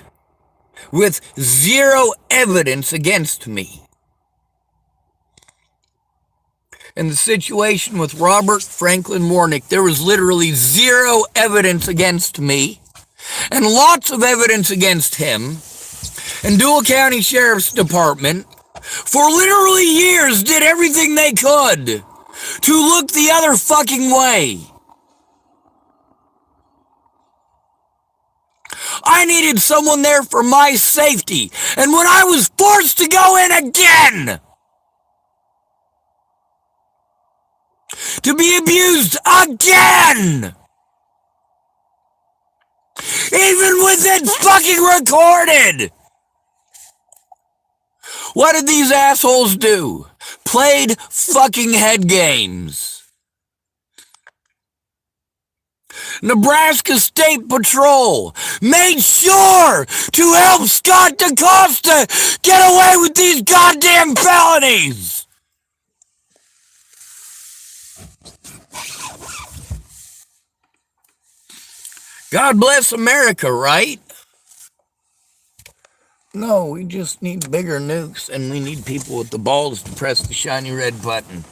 with zero evidence against me. In the situation with Robert Franklin Warnick, there was literally zero evidence against me and lots of evidence against him. And Dual County Sheriff's Department, for literally years, did everything they could to look the other fucking way. I needed someone there for my safety, and when I was forced to go in again to be abused again, even with it fucking recorded, what did these assholes do? Played fucking head games. Nebraska State Patrol made sure to help Scott DaCosta get away with these goddamn felonies. God bless America, right? No, we just need bigger nukes, and we need people with the balls to press the shiny red button.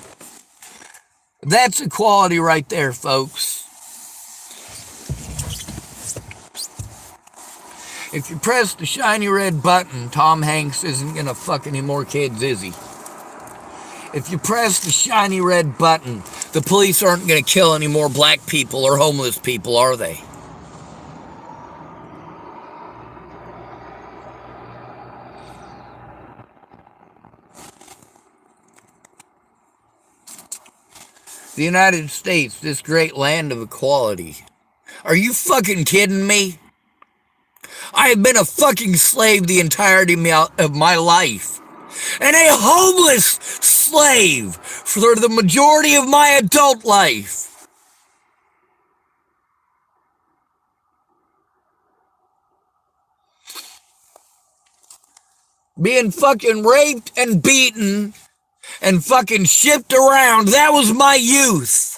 That's equality right there, folks. If you press the shiny red button, Tom Hanks isn't gonna fuck any more kids, is he? If you press the shiny red button, the police aren't gonna kill any more black people or homeless people, are they? The United States, this great land of equality. Are you fucking kidding me? I have been a fucking slave the entirety of my life. And a homeless slave for the majority of my adult life. Being fucking raped and beaten and fucking shipped around, that was my youth.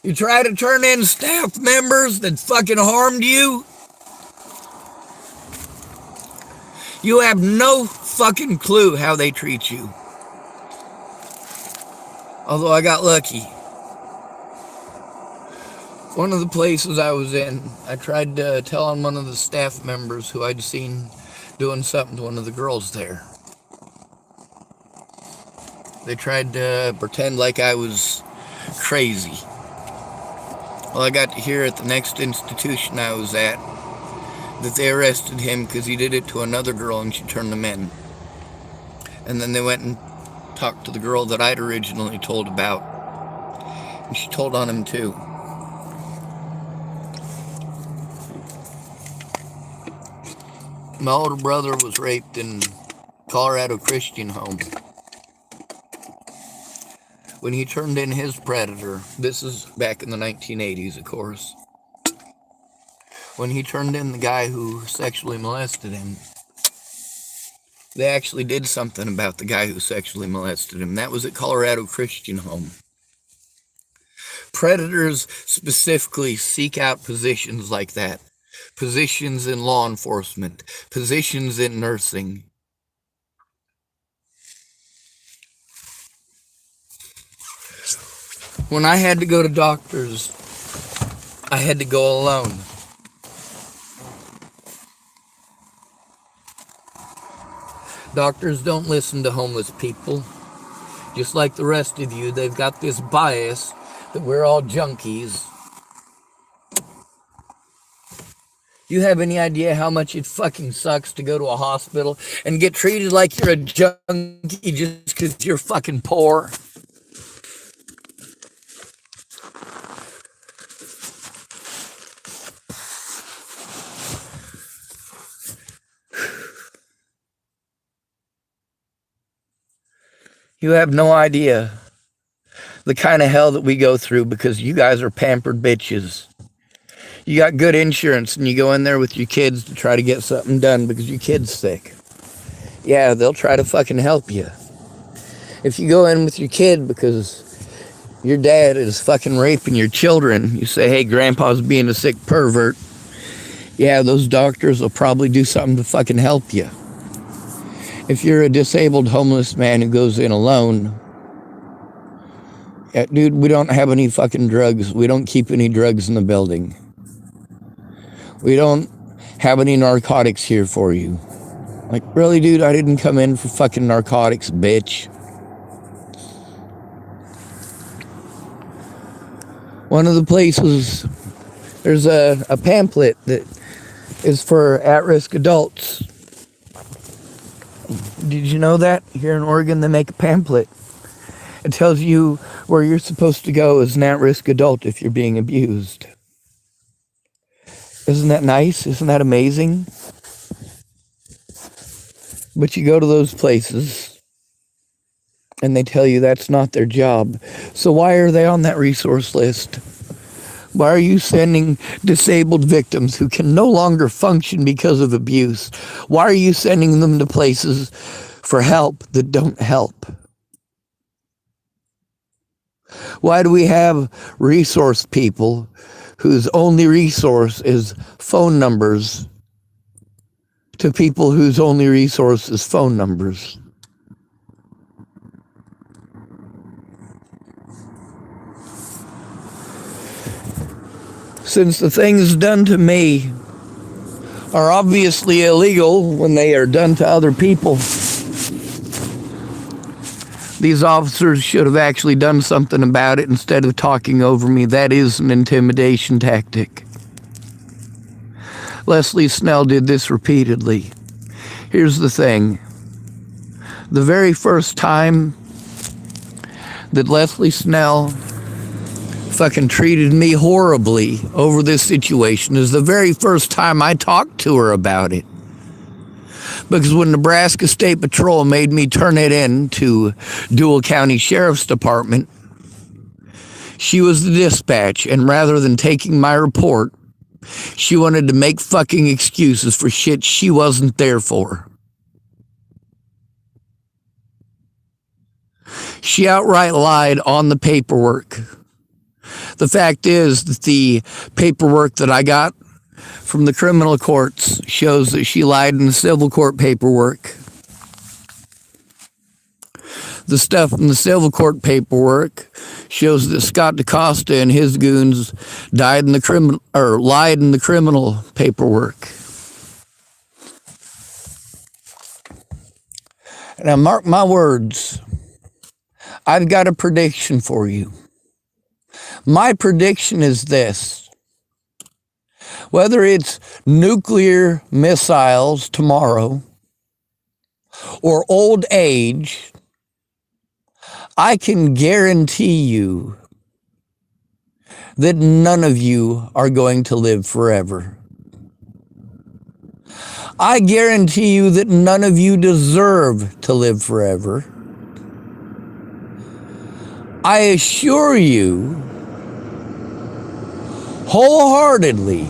You try to turn in staff members that fucking harmed you, you have no fucking clue how they treat you. Although I got lucky. One of the places I was in, I tried to tell on one of the staff members who I'd seen doing something to one of the girls there. They tried to pretend like I was crazy. Well, I got to hear at the next institution I was at that they arrested him because he did it to another girl and she turned him in. And then they went and talked to the girl that I'd originally told about. And she told on him too. My older brother was raped in Colorado Christian home. When he turned in his predator, this is back in the 1980s, of course. when he turned in the guy who sexually molested him, they actually did something about the guy who sexually molested him. That was at Colorado Christian Home. Predators specifically seek out positions like that. Positions in law enforcement, positions in nursing. When I had to go to doctors, I had to go alone. Doctors don't listen to homeless people. Just like the rest of you, they've got this bias that we're all junkies. You have any idea how much it fucking sucks to go to a hospital and get treated like you're a junkie just because you're fucking poor? You have no idea the kind of hell that we go through because you guys are pampered bitches. You got good insurance and you go in there with your kids to try to get something done because your kid's sick. Yeah, they'll try to fucking help you. If you go in with your kid because your dad is fucking raping your children, you say, hey, grandpa's being a sick pervert. Yeah, those doctors will probably do something to fucking help you. If you're a disabled homeless man who goes in alone, yeah, dude, we don't have any fucking drugs. We don't keep any drugs in the building. We don't have any narcotics here for you. Like, really, dude, I didn't come in for fucking narcotics, bitch. One of the places, there's a pamphlet that is for at-risk adults. Did you know that? Here in Oregon, they make a pamphlet. It tells you where you're supposed to go as an at-risk adult if you're being abused. Isn't that nice? Isn't that amazing? But you go to those places and they tell you that's not their job. So why are they on that resource list? Why are you sending disabled victims who can no longer function because of abuse? Why are you sending them to places for help that don't help? Why do we have resource people whose only resource is phone numbers to people whose only resource is phone numbers? Since the things done to me are obviously illegal when they are done to other people, these officers should have actually done something about it instead of talking over me. That is an intimidation tactic. Leslie Snell did this repeatedly. Here's the thing. The very first time that Leslie Snell fucking treated me horribly over this situation is the very first time I talked to her about it. Because when Nebraska State Patrol made me turn it in to Dual County Sheriff's Department, she was the dispatch, and rather than taking my report, she wanted to make fucking excuses for shit she wasn't there for. She outright lied on the paperwork. The fact is that the paperwork that I got from the criminal courts shows that she lied in the civil court paperwork. The stuff in the civil court paperwork shows that Scott DaCosta and his goons lied in the criminal paperwork. Now, mark my words. I've got a prediction for you. My prediction is this. Whether it's nuclear missiles tomorrow or old age, I can guarantee you that none of you are going to live forever. I guarantee you that none of you deserve to live forever. I assure you wholeheartedly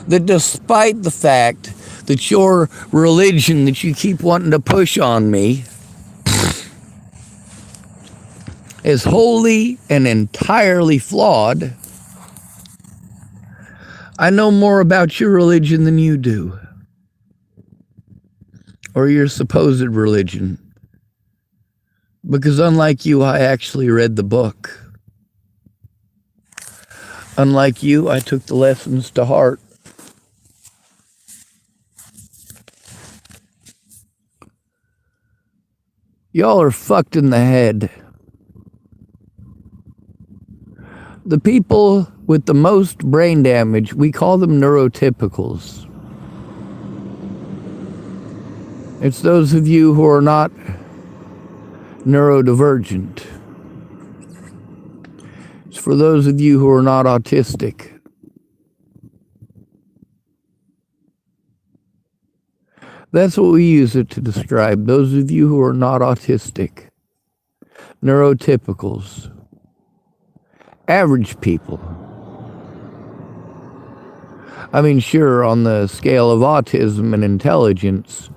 that despite the fact that your religion that you keep wanting to push on me is wholly and entirely flawed, I know more about your religion than you do, or your supposed religion. Because unlike you, I actually read the book. Unlike you, I took the lessons to heart. Y'all are fucked in the head. The people with the most brain damage, we call them neurotypicals. It's those of you who are not neurodivergent. It's for those of you who are not autistic. That's what we use it to describe those of you who are not autistic. Neurotypicals. Average people. I mean, sure, on the scale of autism and intelligence,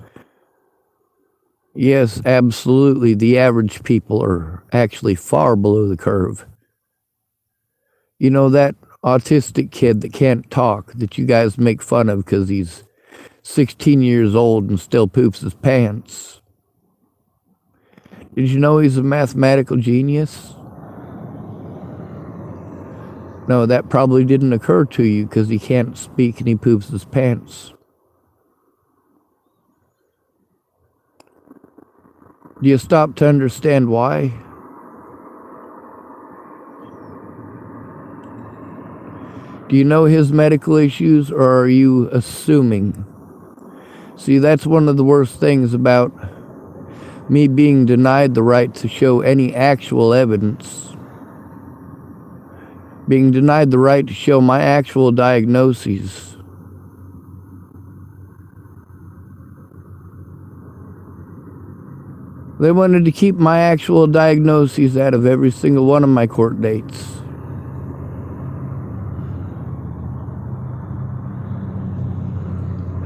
yes, absolutely, the average people are actually far below the curve. You know, that autistic kid that can't talk, that you guys make fun of because he's 16 years old and still poops his pants. Did you know he's a mathematical genius? No, that probably didn't occur to you because he can't speak and he poops his pants. Do you stop to understand why? Do you know his medical issues, or are you assuming? See, that's one of the worst things about me being denied the right to show any actual evidence. Being denied the right to show my actual diagnoses. They wanted to keep my actual diagnoses out of every single one of my court dates.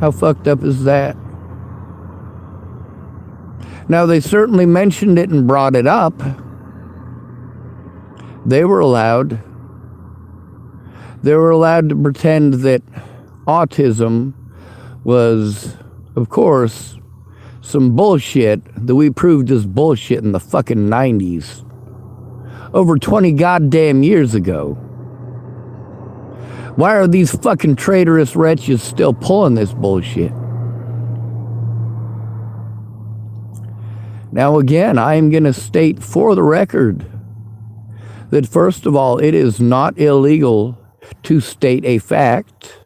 How fucked up is that? Now, they certainly mentioned it and brought it up. They were allowed to pretend that autism was, of course, some bullshit that we proved is bullshit in the fucking 90s. Over 20 goddamn years ago. Why are these fucking traitorous wretches still pulling this bullshit? Now again, I am going to state for the record that first of all, it is not illegal to state a fact,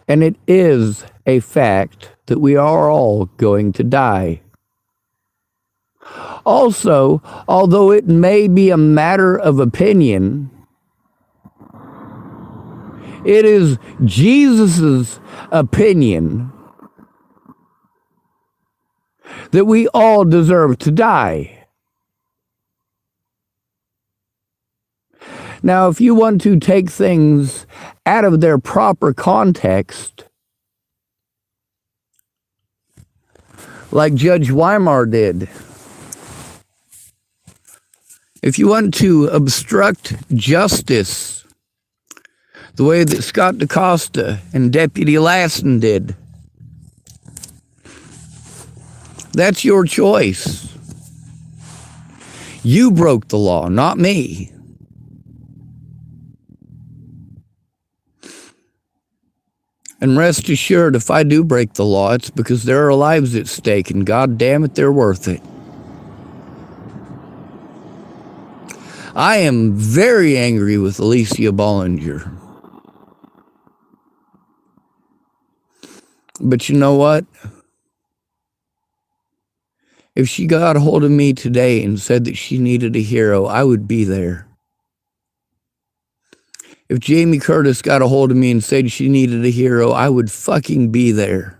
and it is a fact that we are all going to die. Also, although it may be a matter of opinion, it is Jesus' opinion that we all deserve to die. Now, if you want to take things out of their proper context, like Judge Weimar did, if you want to obstruct justice the way that Scott DaCosta and Deputy Lassen did, that's your choice. You broke the law, not me. And rest assured, if I do break the law, it's because there are lives at stake, and God damn it, they're worth it. I am very angry with Alicia Bollinger. But you know what? If she got a hold of me today and said that she needed a hero, I would be there. If Jamie Curtis got a hold of me and said she needed a hero, I would fucking be there.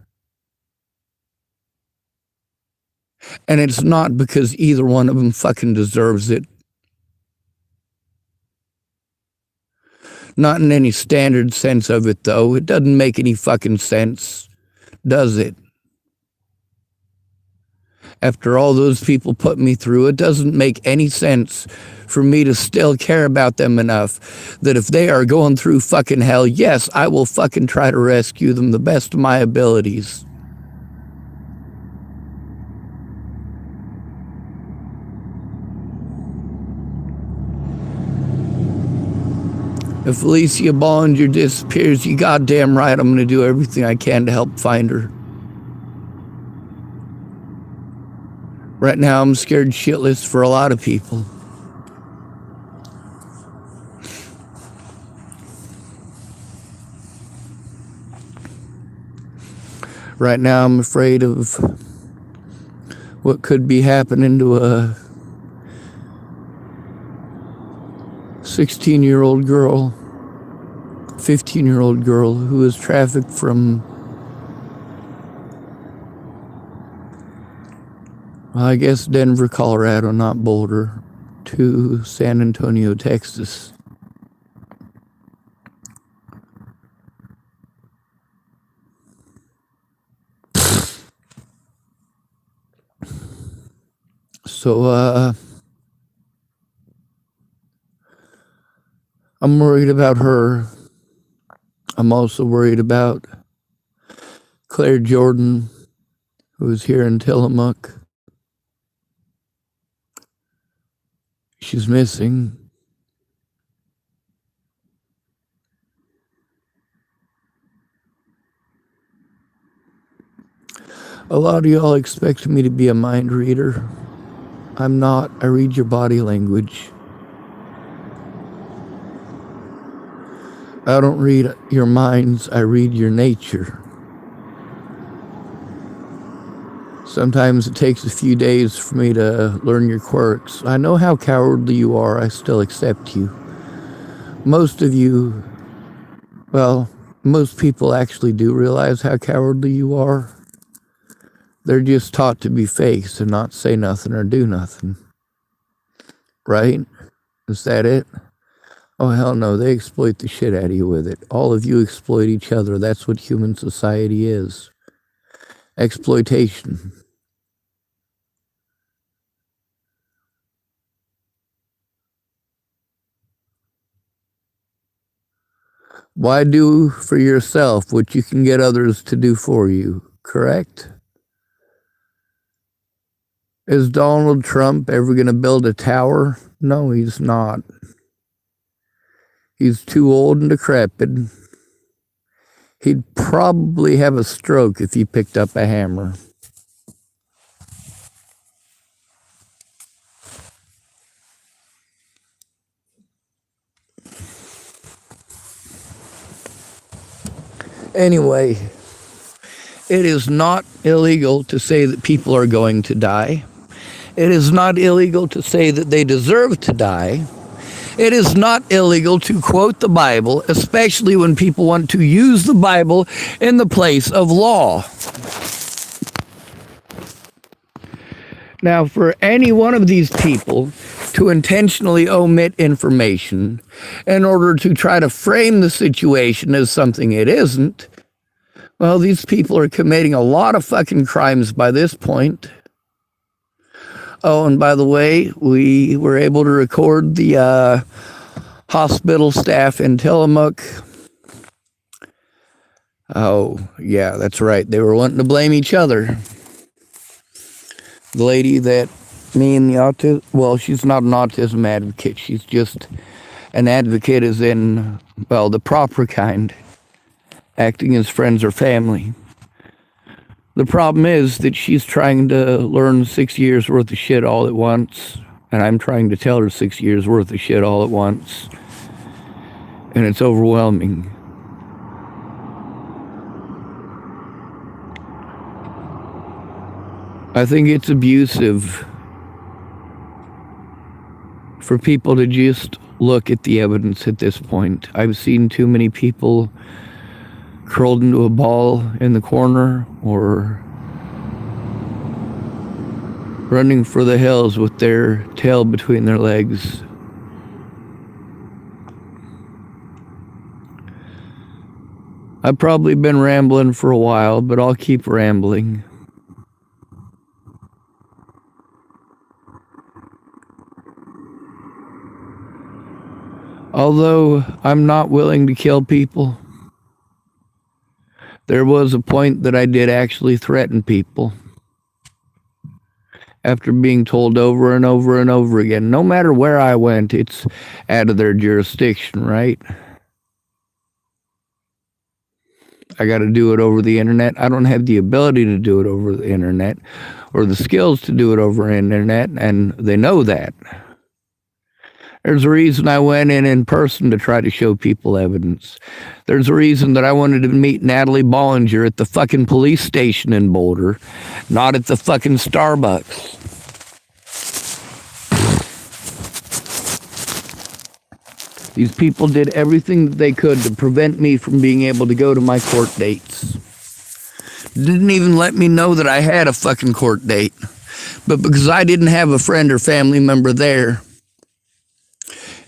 And it's not because either one of them fucking deserves it. Not in any standard sense of it, though. It doesn't make any fucking sense, does it? After all those people put me through, it doesn't make any sense for me to still care about them enough that if they are going through fucking hell, yes, I will fucking try to rescue them the best of my abilities. If Alicia Bollinger disappears, you goddamn right I'm going to do everything I can to help find her. Right now I'm scared shitless for a lot of people. Right now I'm afraid of what could be happening to a 16-year-old girl, 15-year-old girl who was trafficked from, I guess, Denver, Colorado, not Boulder, to San Antonio, Texas. So, I'm worried about her. I'm also worried about Claire Jordan, who's here in Tillamook. She's missing. A lot of y'all expect me to be a mind reader. I'm not. I read your body language. I don't read your minds, I read your nature. Sometimes it takes a few days for me to learn your quirks. I know how cowardly you are, I still accept you. Most of you, well, most people actually do realize how cowardly you are. They're just taught to be fakes and not say nothing or do nothing. Right? Is that it? Oh, hell no, they exploit the shit out of you with it. All of you exploit each other. That's what human society is. Exploitation. Why do for yourself what you can get others to do for you, correct? Is Donald Trump ever going to build a tower? No, he's not. He's too old and decrepit. He'd probably have a stroke if he picked up a hammer. Anyway, it is not illegal to say that people are going to die. It is not illegal to say that they deserve to die. It is not illegal to quote the Bible, especially when people want to use the Bible in the place of law. Now, for any one of these people to intentionally omit information in order to try to frame the situation as something it isn't, well, these people are committing a lot of fucking crimes by this point. Oh, and by the way, we were able to record the hospital staff in Tillamook. Oh, yeah, that's right. They were wanting to blame each other. The lady that me and the autism, well, she's not an autism advocate. She's just an advocate as in, well, the proper kind, acting as friends or family. The problem is that she's trying to learn 6 years worth of shit all at once, and I'm trying to tell her 6 years worth of shit all at once, and it's overwhelming. I think it's abusive for people to just look at the evidence at this point. I've seen too many people curled into a ball in the corner or running for the hills with their tail between their legs. I've probably been rambling for a while, but I'll keep rambling. Although I'm not willing to kill people, there was a point that I did actually threaten people after being told over and over and over again, no matter where I went, it's out of their jurisdiction, right? I got to do it over the internet. I don't have the ability to do it over the internet or the skills to do it over the internet, and they know that. There's a reason I went in person to try to show people evidence. There's a reason that I wanted to meet Natalie Bollinger at the fucking police station in Boulder, not at the fucking Starbucks. These people did everything that they could to prevent me from being able to go to my court dates. Didn't even let me know that I had a fucking court date. But because I didn't have a friend or family member there,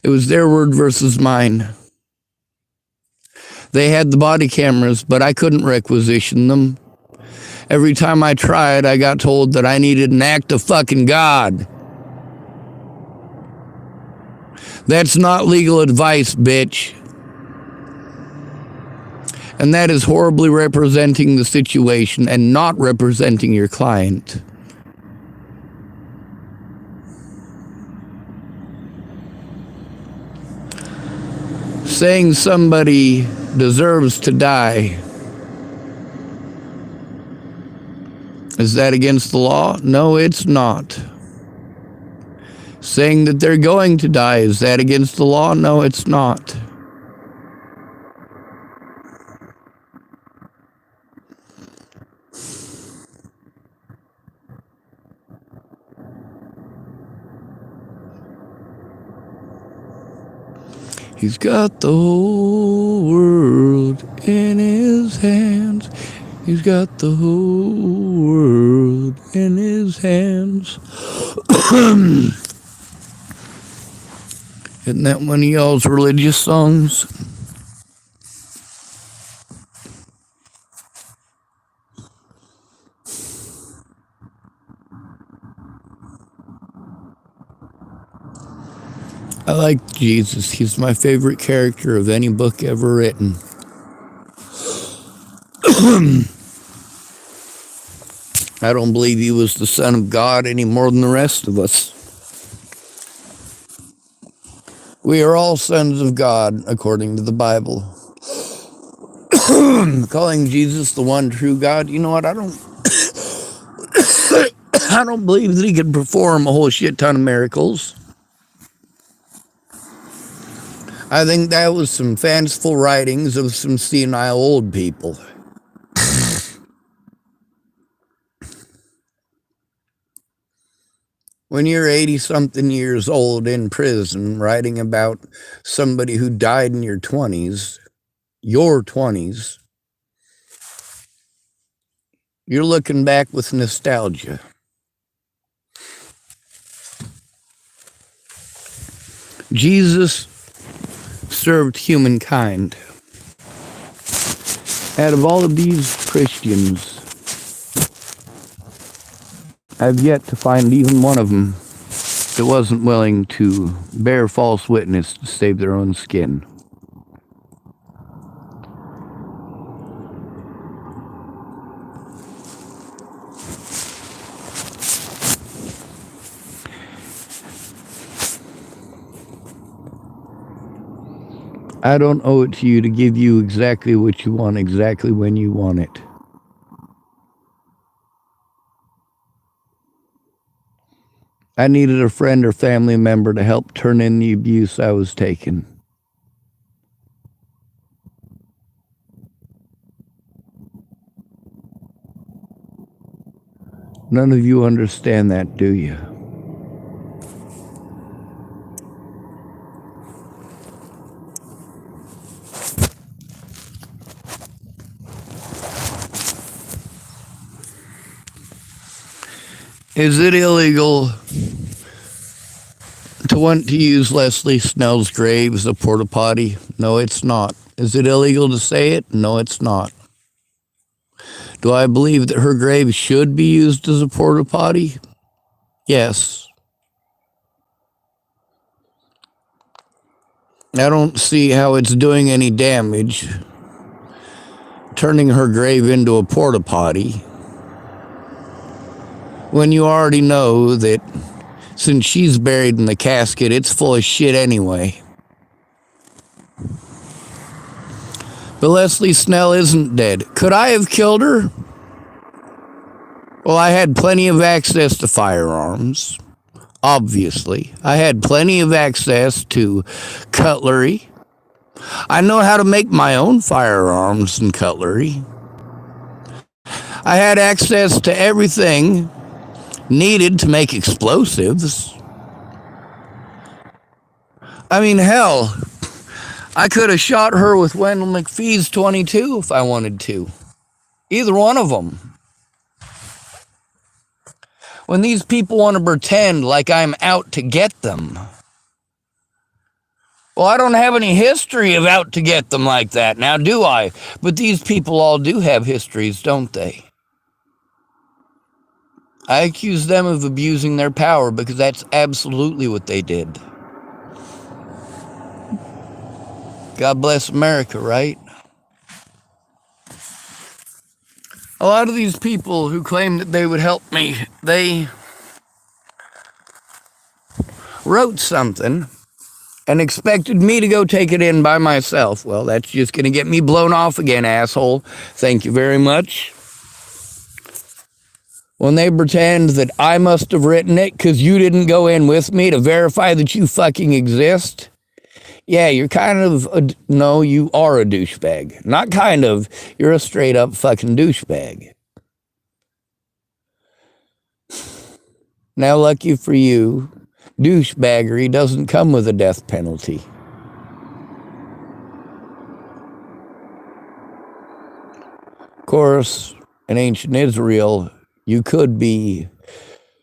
it was their word versus mine. They had the body cameras, but I couldn't requisition them. Every time I tried, I got told that I needed an act of fucking God. That's not legal advice, bitch. And that is horribly representing the situation and not representing your client. Saying somebody deserves to die, is that against the law? No, it's not. Saying that they're going to die, is that against the law? No, it's not. He's got the whole world in his hands. He's got the whole world in his hands. Isn't that one of y'all's religious songs? I like Jesus. He's my favorite character of any book ever written. I don't believe he was the Son of God any more than the rest of us. We are all sons of God, according to the Bible. Calling Jesus the one true God, you know what? I don't believe that he could perform a whole shit ton of miracles. I think that was some fanciful writings of some senile old people. When you're 80-something years old in prison writing about somebody who died in your 20s, you're looking back with nostalgia. Jesus served humankind. Out of all of these Christians, I've yet to find even one of them that wasn't willing to bear false witness to save their own skin. I don't owe it to you to give you exactly what you want, exactly when you want it. I needed a friend or family member to help turn in the abuse I was taking. None of you understand that, do you? Is it illegal to want to use Leslie Snell's grave as a porta potty? No, it's not. Is it illegal to say it? No, it's not. Do I believe that her grave should be used as a porta potty? Yes. I don't see how it's doing any damage turning her grave into a porta potty when you already know that since she's buried in the casket, it's full of shit anyway. But Leslie Snell isn't dead. Could I have killed her? Well, I had plenty of access to firearms, obviously. I had plenty of access to cutlery. I know how to make my own firearms and cutlery. I had access to everything needed to make explosives. I mean, hell, I could have shot her with Wendell McPhee's .22 if I wanted to. Either one of them. When these people want to pretend like I'm out to get them. Well, I don't have any history of out to get them like that, now do I? But these people all do have histories, don't they? I accuse them of abusing their power because that's absolutely what they did. God bless America, right? A lot of these people who claim that they would help me, they wrote something and expected me to go take it in by myself. Well, that's just going to get me blown off again, asshole. Thank you very much. When they pretend that I must have written it because you didn't go in with me to verify that you fucking exist. Yeah, you're kind of, no, you are a douchebag. Not kind of, you're a straight up fucking douchebag. Now, lucky for you, douchebaggery doesn't come with a death penalty. Of course, in ancient Israel, you could be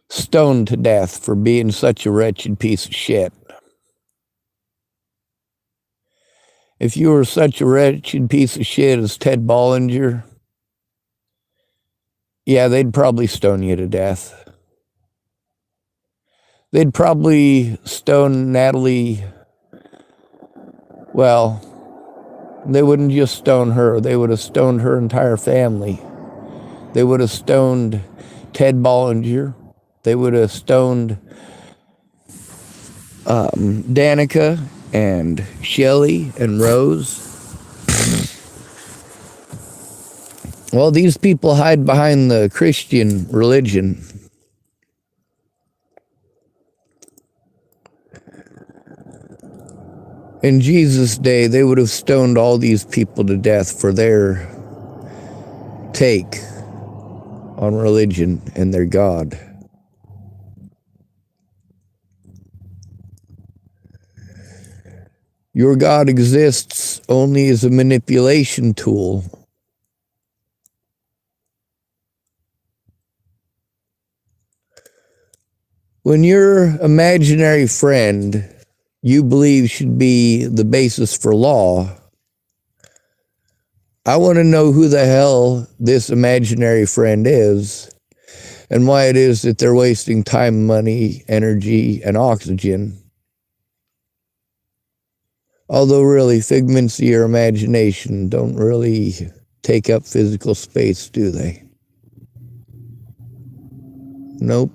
stoned to death for being such a wretched piece of shit. If you were such a wretched piece of shit as Ted Bollinger, yeah, they'd probably stone you to death. They'd probably stone Natalie. Well, they wouldn't just stone her. They would have stoned her entire family. They would have stoned Ted Bollinger. They would have stoned Danica and Shelley and Rose. Well, these people hide behind the Christian religion. In Jesus' day, they would have stoned all these people to death for their take on religion and their God. Your God exists only as a manipulation tool. When your imaginary friend you believe should be the basis for law, I want to know who the hell this imaginary friend is and why it is that they're wasting time, money, energy, and oxygen. Although really, figments of your imagination don't really take up physical space, do they? Nope.